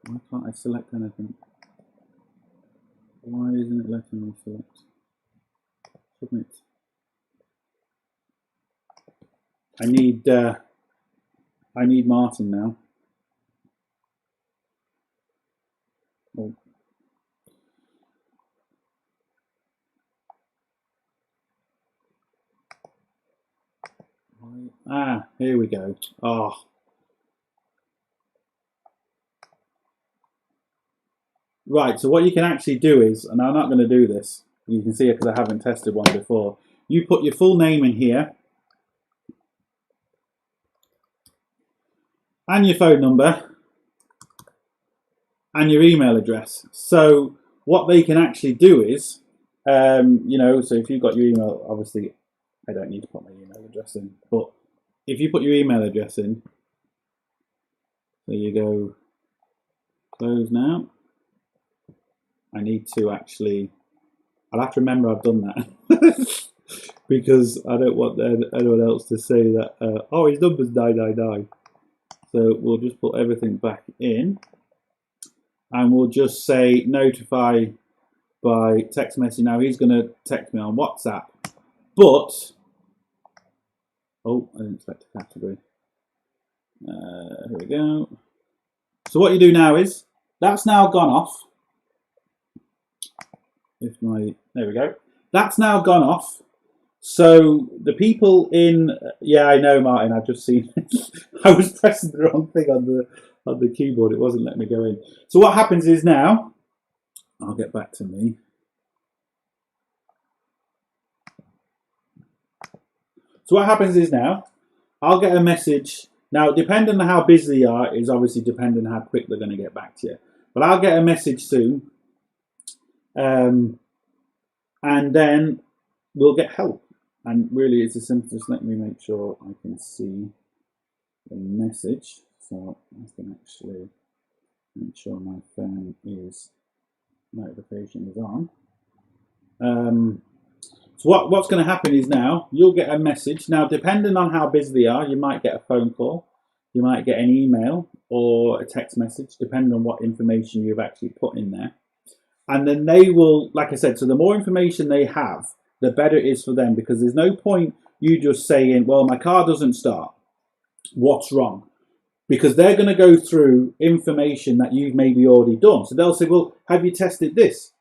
Why can't I select anything? Why isn't it letting me select? Submit. I need Martin now. Oh. Ah, here we go. Oh. Right, so what you can actually do is, and I'm not going to do this, you can see it because I haven't tested one before. You put your full name in here, and your phone number, and your email address. So what they can actually do is, you know, so if you've got your email, obviously I don't need to put my email address in, but if you put your email address in, there you go, close now. I need to actually, I'll have to remember I've done that because I don't want anyone else to say that, oh, his number's 999. So we'll just put everything back in and we'll just say notify by text message. Now he's going to text me on WhatsApp, but, oh, I didn't select a category. Here we go. So what you do now is, that's now gone off. There we go. That's now gone off. So the people in, yeah, I know, Martin, I've just seen it. I was pressing the wrong thing on the keyboard. It wasn't letting me go in. So what happens is now, I'll get back to me. So what happens is now, I'll get a message. Now, depending on how busy they are, is obviously depending on how quick they're going to get back to you. But I'll get a message soon. And then we'll get help. And really, it's as simple. Just let me make sure I can see the message. So I can actually make sure my phone is, notification is on. So what's going to happen is now you'll get a message. Now, depending on how busy they are, you might get a phone call, you might get an email or a text message, depending on what information you've actually put in there. And then they will, like I said, so the more information they have, the better it is for them, because there's no point you just saying, well, my car doesn't start. What's wrong? Because they're going to go through information that you've maybe already done. So they'll say, well, have you tested this?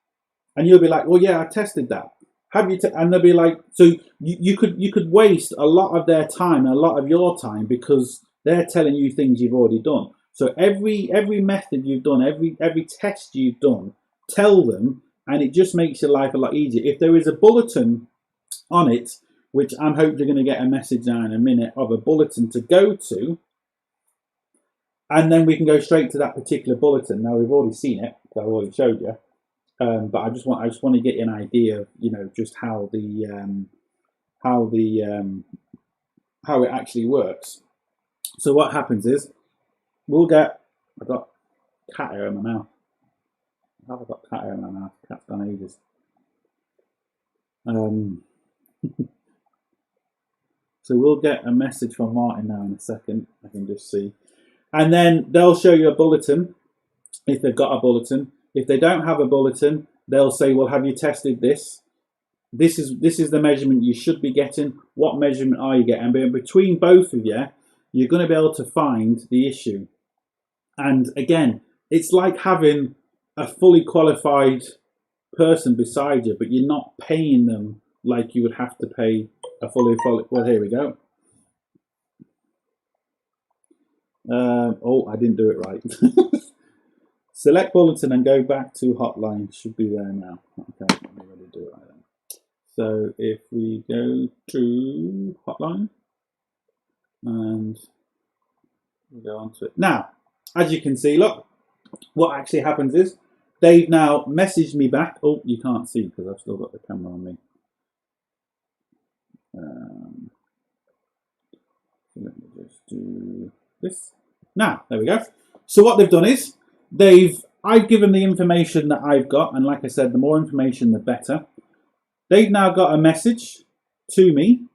And you'll be like, well, yeah, I tested that. Have you? And they'll be like, so you could waste a lot of their time and a lot of your time because they're telling you things you've already done. So every method you've done, every test you've done, tell them, and it just makes your life a lot easier. If there is a bulletin on it, which I'm hoping you're going to get a message now in a minute of a bulletin to go to, and then we can go straight to that particular bulletin. Now we've already seen it, so I've already showed you. But I just want to get you an idea of, you know, just how it actually works. So what happens is we'll get, I've got cat hair in my mouth. How have I got cat hair in my mouth? Cat's gone ages. So we'll get a message from Martin now in a second. I can just see, and then they'll show you a bulletin if they've got a bulletin. If they don't have a bulletin, they'll say, well, have you tested this? This is the measurement you should be getting. What measurement are you getting? And between both of you, you're going to be able to find the issue. And again, it's like having a fully qualified person beside you, but you're not paying them like you would have to pay a fully qualified. Well, here we go. Oh, I didn't do it right. Select bulletin and go back to Hotline. Should be there now. Okay, let me really do it right then. So if we go to Hotline and we go onto it. Now, as you can see, look, what actually happens is they've now messaged me back. Oh, you can't see because I've still got the camera on me. Let me just do this. Now, there we go. So what they've done is I've given the information that I've got, and like I said, the more information, the better. They've now got a message to me.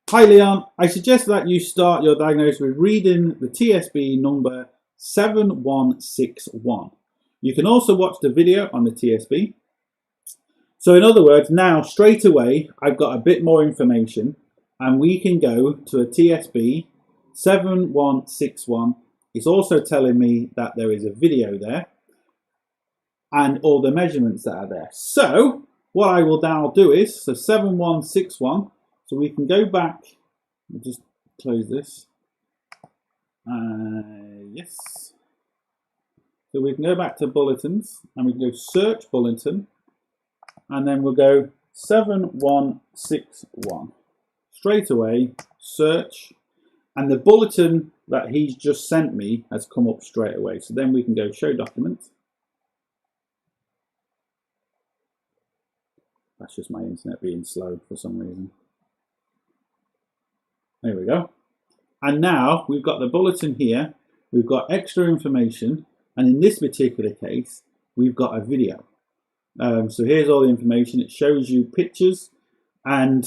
Hi Leon, I suggest that you start your diagnosis with reading the TSB number 7161. You can also watch the video on the TSB. So in other words, now straight away, I've got a bit more information and we can go to a TSB 7161. It's also telling me that there is a video there and all the measurements that are there. So what I will now do is, so 7161, so we can go back, I'll just close this. Yes. So we can go back to bulletins and we can go search bulletin and then we'll go 7161. Straight away, search, and the bulletin that he's just sent me has come up straight away. So then we can go show document. That's just my internet being slow for some reason. There we go. And now we've got the bulletin here. We've got extra information. And in this particular case, we've got a video. So here's all the information. It shows you pictures. And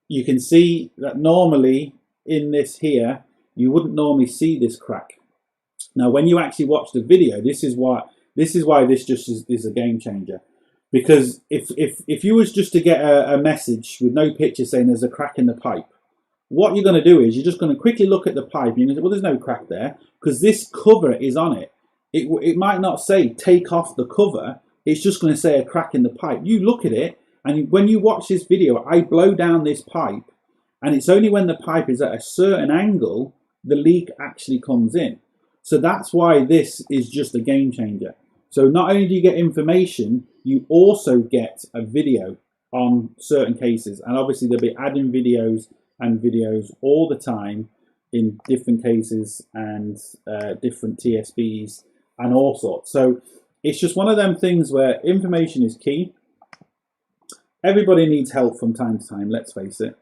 you can see that normally in this here, you wouldn't normally see this crack. Now, when you actually watch the video, this is why this just is a game changer. Because if you was just to get a message with no picture saying there's a crack in the pipe, what you're going to do is you're just going to quickly look at the pipe and you're going to say, well, there's no crack there because this cover is on it. It might not say take off the cover. It's just going to say a crack in the pipe. You look at it, and when you watch this video, I blow down this pipe, and it's only when the pipe is at a certain angle the leak actually comes in. So that's why this is just a game changer. So not only do you get information, you also get a video on certain cases. And obviously they'll be adding videos and videos all the time in different cases and different TSBs and all sorts. So it's just one of them things where information is key. Everybody needs help from time to time, let's face it.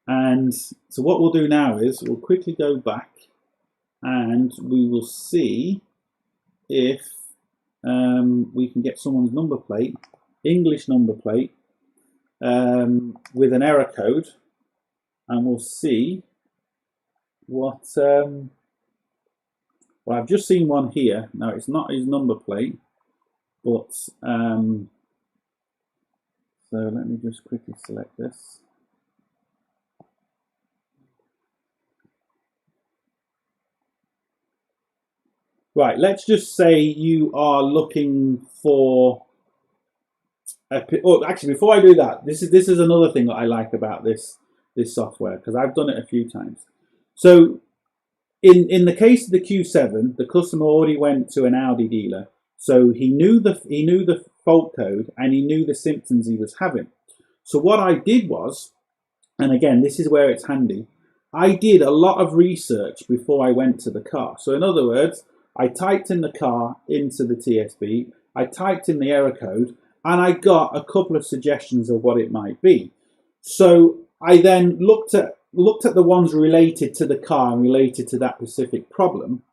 And so what we'll do now is we'll quickly go back and we will see if we can get someone's number plate, English number plate, with an error code, and we'll see what. Well, I've just seen one here. Now it's not his number plate, but so let me just quickly select this. Right, let's just say you are looking for actually before I do that, this is another thing that I like about this software, because I've done it a few times. So in the case of the Q7, the customer already went to an Audi dealer, so he knew the fault code and he knew the symptoms he was having. So what I did was, and again, this is where it's handy, I did a lot of research before I went to the car. So in other words, I typed in the car into the TSB, I typed in the error code, and I got a couple of suggestions of what it might be. So I then looked at the ones related to the car and related to that specific problem.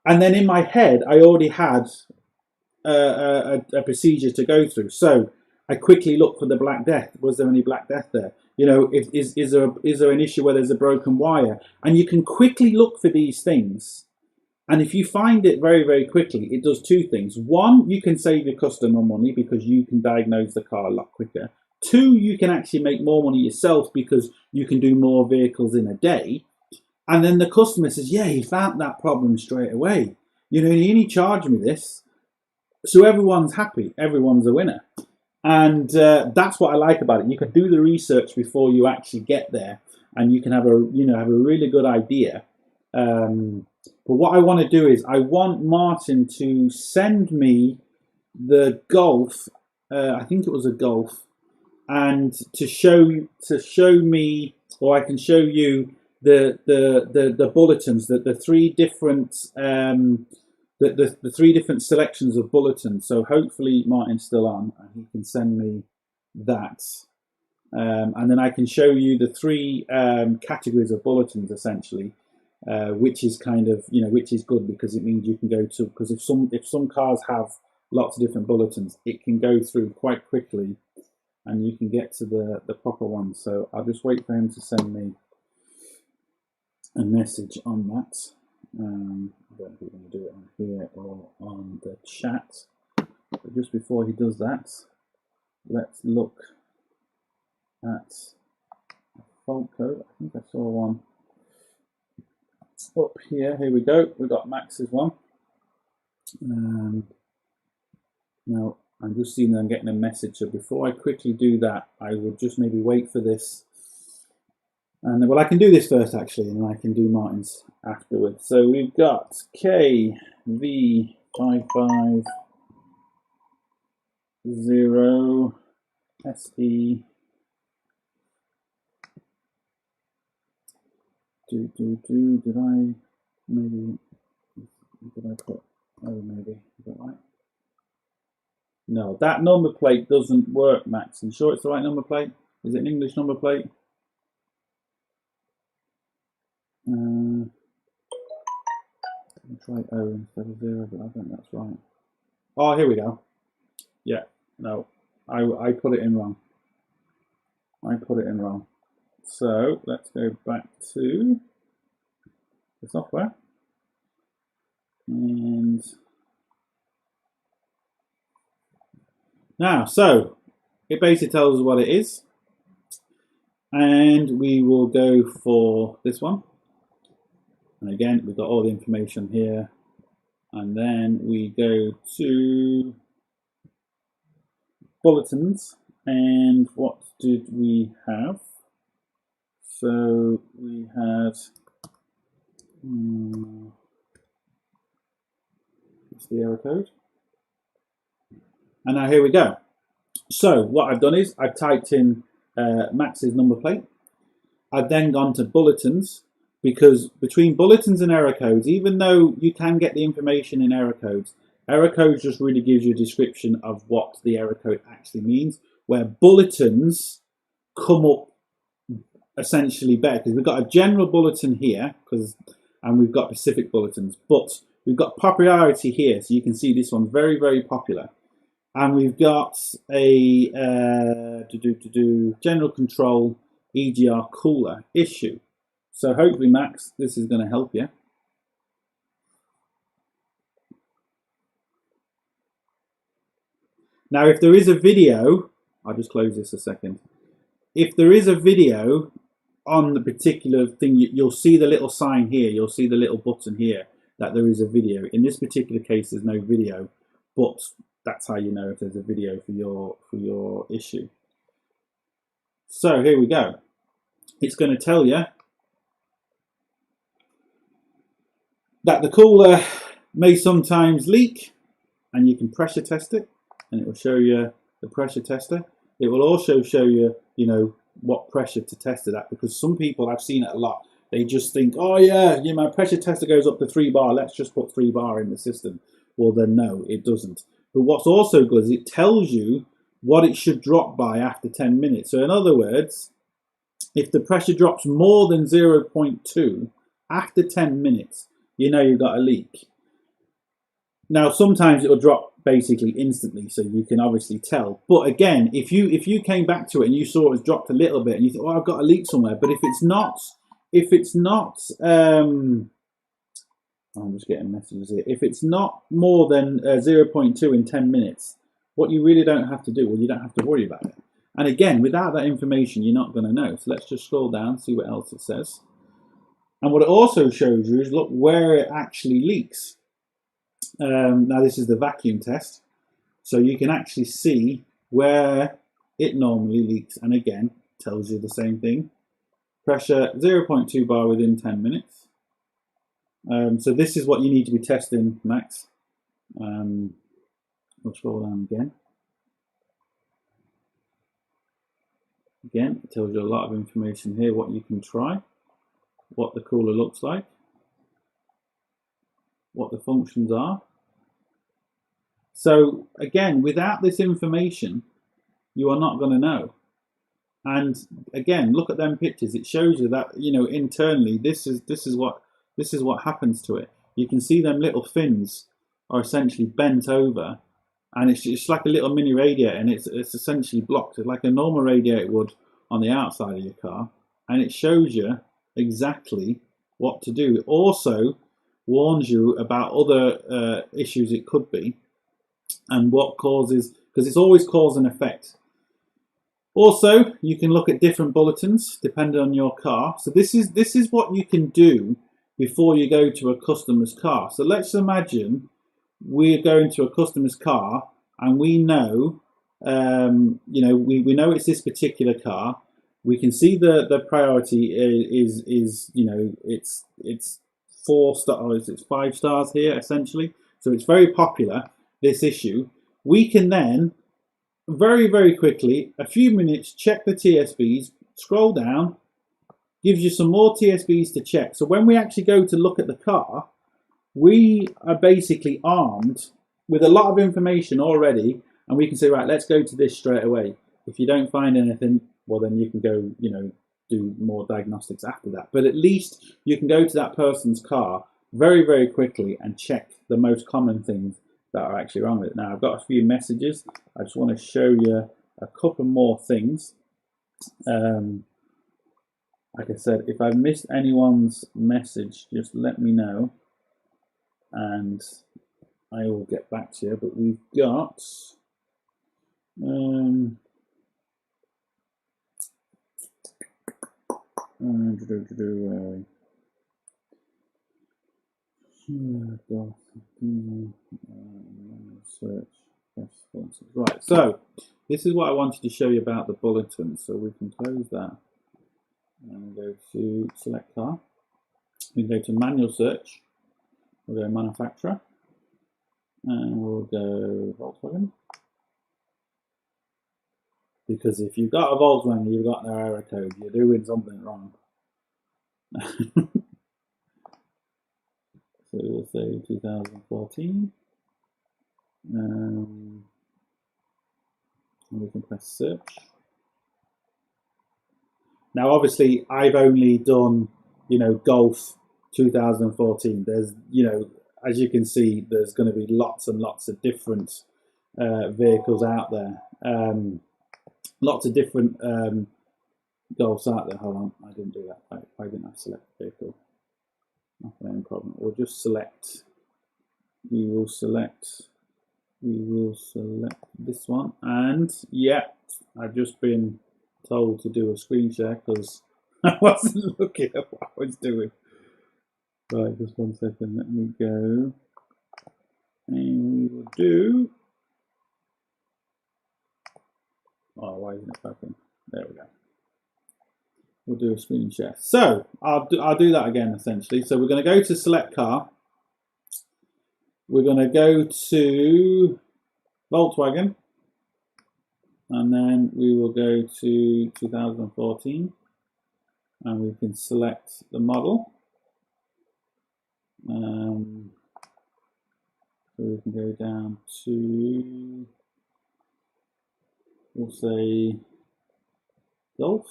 And then in my head, I already had a procedure to go through. So I quickly looked for the Black Death. Was there any Black Death there? You know, is there an issue where there's a broken wire? And you can quickly look for these things. And if you find it very, very quickly, it does two things. One, you can save your customer money because you can diagnose the car a lot quicker. Two, you can actually make more money yourself because you can do more vehicles in a day. And then the customer says, yeah, he found that problem straight away. You know, he only charged me this. So everyone's happy. Everyone's a winner. And that's what I like about it. You can do the research before you actually get there, and you can have a really good idea. But what I want to do is I want Martin to send me the Golf. I think it was a Golf, and to show me, or I can show you the bulletins, the three different the three different selections of bulletins. So hopefully Martin's still on and he can send me that. And then I can show you the three categories of bulletins essentially, which is kind of, which is good because it means you can go to, because if some cars have lots of different bulletins, it can go through quite quickly and you can get to the proper one. So I'll just wait for him to send me a message on that. I don't know if we're going to do it on here or on the chat. But just before he does that, let's look at a fault code. I think I saw one up here. Here we go. We've got Max's one. Now I'm just seeing that I'm getting a message. So before I quickly do that, I will just maybe wait for this. And well, I can do this first actually, and then I can do Martin's afterwards. So we've got KV550 SE. Did I put, oh maybe, is that right? No, that number plate doesn't work, Max. Are you sure it's the right number plate? Is it an English number plate? I'll try O instead of 0, but I think that's right. Oh, here we go. Yeah, no, I put it in wrong. So let's go back to the software. And now, so it basically tells us what it is. And we will go for this one. And again, we've got all the information here. And then we go to bulletins. And what did we have? So we had, it's the error code. And now here we go. So what I've done is I've typed in Max's number plate. I've then gone to bulletins, because between bulletins and error codes, even though you can get the information in error codes just really gives you a description of what the error code actually means, where bulletins come up essentially better, because we've got a general bulletin here, and we've got specific bulletins, but we've got popularity here, so you can see this one's very, very popular. And we've got a general control EGR cooler issue. So hopefully, Max, this is going to help you. Now, if there is a video, I'll just close this a second. If there is a video on the particular thing, you'll see the little sign here. You'll see the little button here that there is a video. In this particular case, there's no video, but that's how you know if there's a video for your issue. So here we go. It's going to tell you that the cooler may sometimes leak, and you can pressure test it, and it will show you the pressure tester. It will also show you, what pressure to test it at, because some people, I've seen it a lot, they just think, oh yeah, my pressure tester goes up to 3 bar, let's just put 3 bar in the system. Well then no, it doesn't. But what's also good is it tells you what it should drop by after 10 minutes. So in other words, if the pressure drops more than 0.2 after 10 minutes, you've got a leak. Now sometimes it will drop basically instantly, so you can obviously tell. But again, if you came back to it and you saw it was dropped a little bit and you thought, oh, I've got a leak somewhere, but if it's not I'm just getting messages here. If it's not more than 0.2 in 10 minutes, what you really don't have to do, well, you don't have to worry about it. And again, without that information, you're not going to know. So let's just scroll down, see what else it says. And what it also shows you is, look, where it actually leaks. Now, this is the vacuum test. So you can actually see where it normally leaks. And again, tells you the same thing. Pressure 0.2 bar within 10 minutes. So this is what you need to be testing, Max. We'll scroll down again. Again, it tells you a lot of information here, what you can try, what the cooler looks like, what the functions are. So again, without this information, you are not going to know. And again, look at them pictures. It shows you that, you know, internally, this is what happens to it. You can see them little fins are essentially bent over, and it's just like a little mini radiator, and it's essentially blocked. It's like a normal radiator would on the outside of your car, and it shows you exactly what to do. It also warns you about other issues it could be, and what causes, because it's always cause and effect. Also, you can look at different bulletins depending on your car. So this is what you can do before you go to a customer's car. So let's imagine we're going to a customer's car and we know, you know, we know it's this particular car. We can see the priority is you know, it's 4 stars, it's 5 stars here essentially. So it's very popular, this issue. We can then very, very quickly, a few minutes, check the TSBs, scroll down, gives you some more TSBs to check. So when we actually go to look at the car, we are basically armed with a lot of information already, and we can say, right, let's go to this straight away. If you don't find anything, well, then you can go, you know, do more diagnostics after that. But at least you can go to that person's car very, very quickly and check the most common things that are actually wrong with it. Now, I've got a few messages. I just want to show you a couple more things. Like I said, if I've missed anyone's message, just let me know and I will get back to you. But we've got search. Right, so this is what I wanted to show you about the bulletins. So we can close that and go to select car. We can go to manual search. We'll go manufacturer and we'll go Volkswagen. Because if you've got a Volkswagen, you've got no error code, you're doing something wrong. So we'll say 2014. And we can press search. Now, obviously, I've only done, you know, Golf 2014. There's, you know, as you can see, there's going to be lots and lots of different vehicles out there. Lots of different Golfs out there. Hold on, I didn't do that. I didn't have select vehicle. Not any problem. We'll just select. We will select this one. And yeah, I've just been told to do a screen share because I wasn't looking at what I was doing. Right, just 1 second. Let me go. And we will do. Oh, why isn't it working? There we go. We'll do a screen share. So I'll do that again essentially. So we're going to go to select car. We're going to go to Volkswagen, and then we will go to 2014, and we can select the model. So we can go down to, we'll say Golf.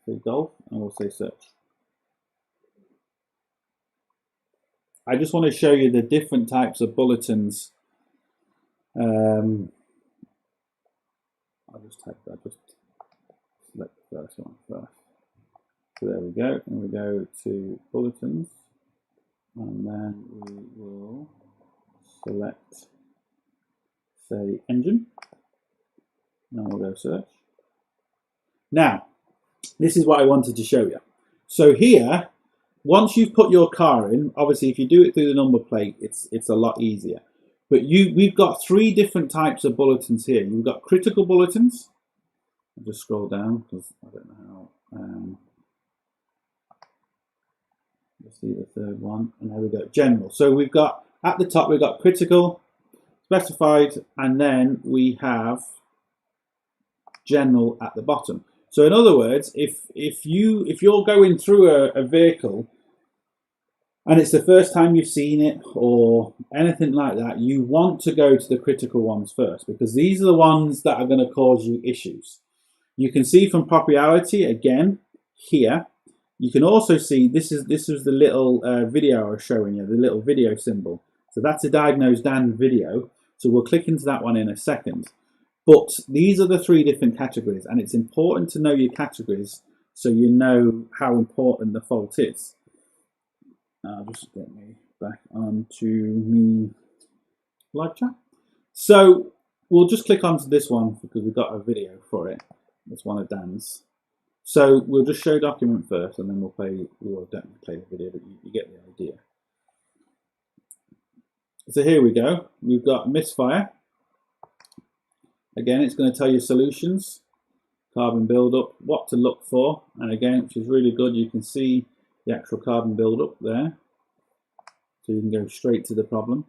Say Golf, and we'll say search. I just want to show you the different types of bulletins. I'll just type that. first one first. So there we go, and we go to bulletins, and then we will select, say, engine, and we'll go search. Now, this is what I wanted to show you. So here, once you've put your car in, obviously if you do it through the number plate, it's a lot easier. But we've got 3 different types of bulletins here. You've got critical bulletins. I'll just scroll down because I don't know how. You'll see the third one, and there we go, general. So we've got, at the top, we've got critical, specified, and then we have general at the bottom. So in other words, if you're going through a vehicle and it's the first time you've seen it or anything like that, you want to go to the critical ones first, because these are the ones that are going to cause you issues. You can see from popularity again here. You can also see this is the little video I was showing you, the little video symbol. So that's a Diagnose Dan video. So we'll click into that one in a second. But these are the 3 different categories, and it's important to know your categories so you know how important the fault is. I'll just get me back onto me live chat. So we'll just click onto this one because we've got a video for it. It's one of Dan's. So we'll just show document first, and then we'll don't play the video, but you get the idea. So here we go. We've got misfire. Again, it's going to tell you solutions, carbon buildup, what to look for, and again, which is really good, you can see the actual carbon buildup there. So you can go straight to the problem.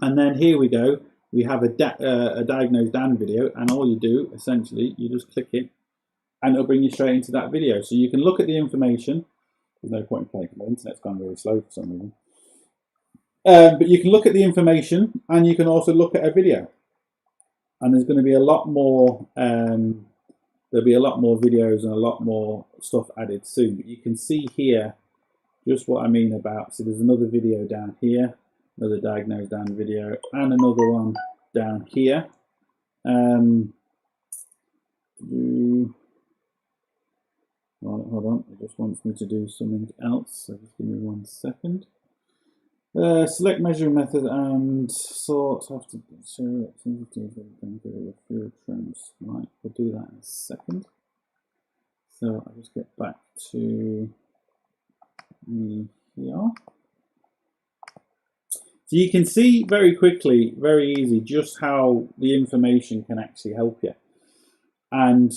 And then here we go. We have a Diagnose Dan video, and all you do, essentially, you just click it, and it'll bring you straight into that video. So you can look at the information. There's no point in playing, the internet's gone really slow for some reason. But you can look at the information, and you can also look at a video. And there's going to be a lot more. There'll be a lot more videos and a lot more stuff added soon. But you can see here just what I mean about. So there's another video down here, another Diagnose Dan video, and another one down here. Right, hold on, it just wants me to do something else, so just give me 1 second. Select measuring method and sort after show a few trims. Right, we'll do that in a second. So I'll just get back to me here. So you can see very quickly, very easy, just how the information can actually help you. And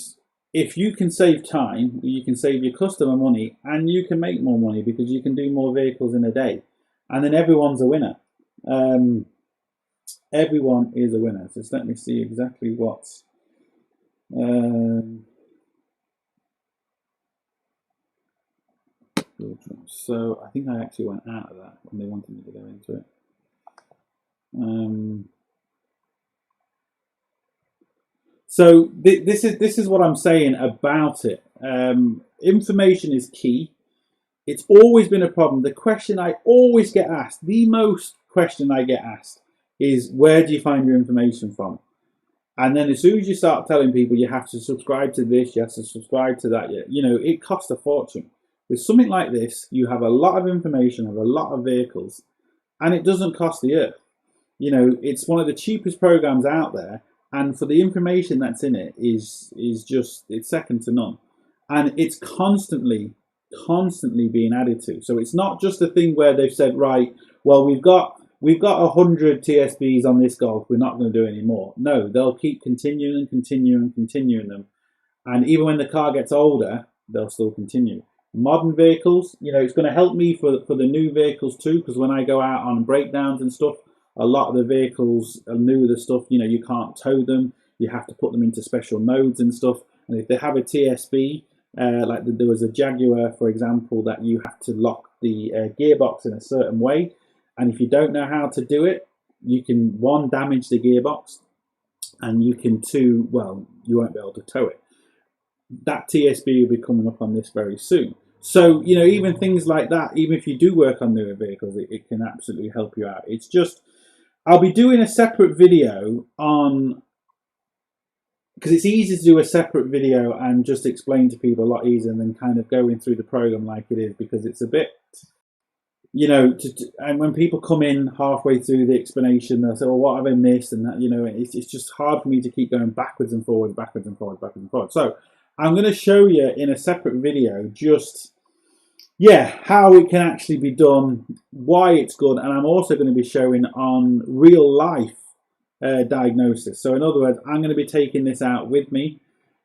if you can save time, you can save your customer money, and you can make more money because you can do more vehicles in a day. And then everyone's a winner. Everyone is a winner. So just let me see exactly what's. So I think I actually went out of that when they wanted me to go into it. So this is what I'm saying about it. Information is key. It's always been a problem. The question I always get asked, the most question I get asked, is where do you find your information from? And then as soon as you start telling people you have to subscribe to this, you have to subscribe to that, you know, it costs a fortune. With something like this, you have a lot of information of a lot of vehicles, and it doesn't cost the earth. You know, it's one of the cheapest programs out there, and for the information that's in it is just, it's second to none. And it's constantly being added to. So it's not just a thing where they've said, right, well, we've got 100 TSBs on this Golf, we're not going to do any more. No, they'll keep continuing and continuing them. And even when the car gets older, they'll still continue. Modern vehicles, you know, it's going to help me for the new vehicles too, because when I go out on breakdowns and stuff, a lot of the vehicles are new, the stuff, you know, you can't tow them, you have to put them into special modes and stuff. And if they have a TSB, like there was a Jaguar, for example, that you have to lock the gearbox in a certain way. And if you don't know how to do it, you can, 1, damage the gearbox, and you can 2, well, you won't be able to tow it. That TSB will be coming up on this very soon. So, you know, even things like that, even if you do work on newer vehicles, it can absolutely help you out. It's just, I'll be doing a separate video on because it's easy to do a separate video and just explain to people a lot easier than kind of going through the program like it is, because it's a bit, you know, and when people come in halfway through the explanation, they'll say, well, what have I missed? And that, you know, it's just hard for me to keep going backwards and forwards, backwards and forwards, backwards and forwards. So I'm going to show you in a separate video just, yeah, how it can actually be done, why it's good, and I'm also going to be showing on real life diagnosis. So in other words, I'm going to be taking this out with me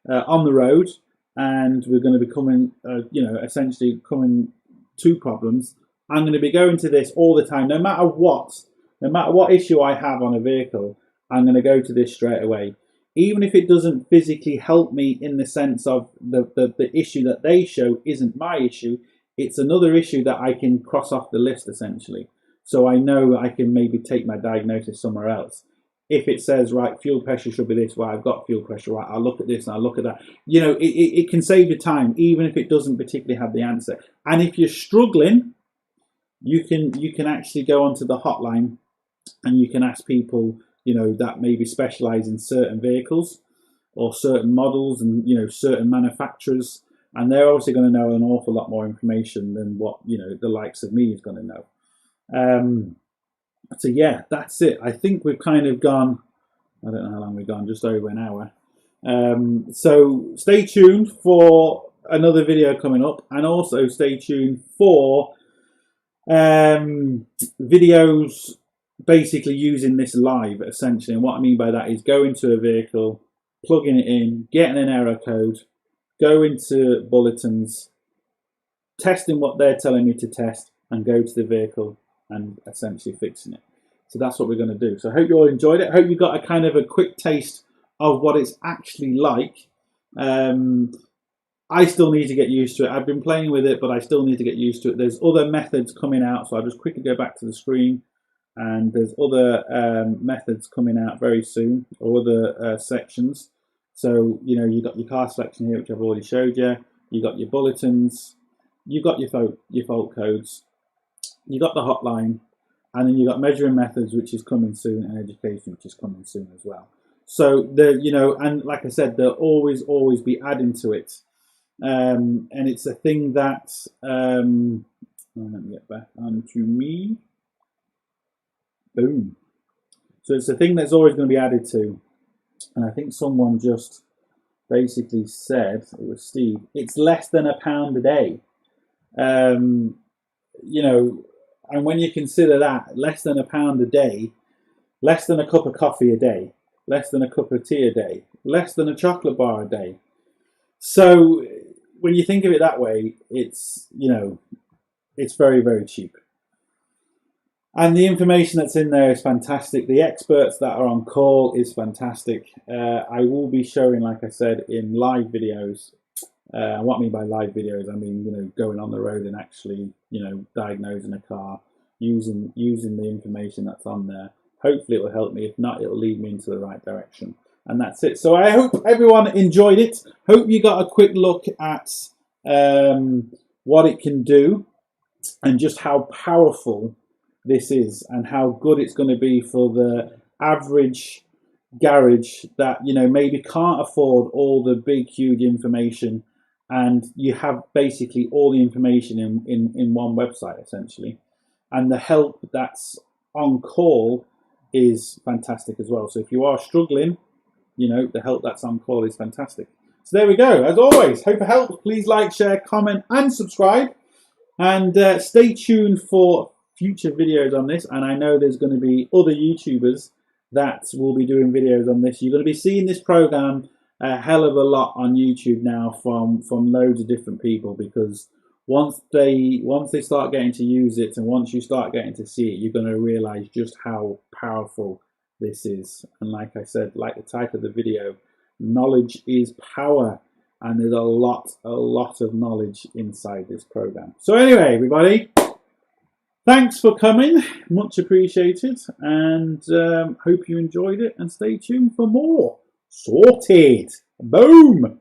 on the road, and we're going to be coming, you know, essentially coming to problems. I'm going to be going to this all the time, no matter what issue I have on a vehicle. I'm going to go to this straight away, even if it doesn't physically help me in the sense of the issue that they show isn't my issue. It's another issue that I can cross off the list essentially, so I know I can maybe take my diagnosis somewhere else. If it says, right, fuel pressure should be this, well, I've got fuel pressure, right, I'll look at this and I'll look at that. You know, it can save you time, even if it doesn't particularly have the answer. And if you're struggling, you can actually go onto the hotline and you can ask people, you know, that maybe specialize in certain vehicles or certain models and, you know, certain manufacturers. And they're obviously going to know an awful lot more information than what, you know, the likes of me is going to know. So yeah, that's it. I think we've kind of gone, I don't know how long we've gone, just over an hour. So stay tuned for another video coming up, and also stay tuned for videos basically using this live essentially. And what I mean by that is going to a vehicle, plugging it in, getting an error code, go into bulletins, testing what they're telling me to test, and go to the vehicle and essentially fixing it. So that's what we're going to do. So I hope you all enjoyed it. I hope you got a kind of a quick taste of what it's actually like. I still need to get used to it. I've been playing with it, but I still need to get used to it. There's other methods coming out, so I'll just quickly go back to the screen. And there's other methods coming out very soon, or other sections. So, you know, you've got your car selection here, which I've already showed you. You've got your bulletins. You've got your fault codes. You've got the hotline. And then you've got measuring methods, which is coming soon, and education, which is coming soon as well. So, you know, and like I said, they'll always be adding to it. And it's a thing that, let me get back onto me. Boom. So it's a thing that's always going to be added to. And I think someone just basically said, it was Steve, it's less than £1 a day. You know, and when you consider that, less than £1 a day, less than a cup of coffee a day, less than a cup of tea a day, less than a chocolate bar a day. So when you think of it that way, it's, you know, it's very, very cheap. And the information that's in there is fantastic. The experts that are on call is fantastic. I will be showing, like I said, in live videos. What I mean by live videos, I mean, you know, going on the road and actually, you know, diagnosing a car, using the information that's on there. Hopefully it will help me. If not, it will lead me into the right direction. And that's it. So I hope everyone enjoyed it. Hope you got a quick look at what it can do and just how powerful this is, and how good it's going to be for the average garage that, you know, maybe can't afford all the big huge information, and you have basically all the information in one website essentially. And the help that's on call is fantastic as well. So if you are struggling, you know, the help that's on call is fantastic. So there we go. As always, hope it helps. Please like, share, comment and subscribe, and stay tuned for future videos on this. And I know there's going to be other YouTubers that will be doing videos on this. You're going to be seeing this program a hell of a lot on YouTube now from loads of different people, because once they start getting to use it, and once you start getting to see it, you're going to realize just how powerful this is. And like I said, like the title of the video, knowledge is power, and there's a lot of knowledge inside this program. So anyway, everybody, thanks for coming, much appreciated, and hope you enjoyed it, and stay tuned for more. Sorted. Boom.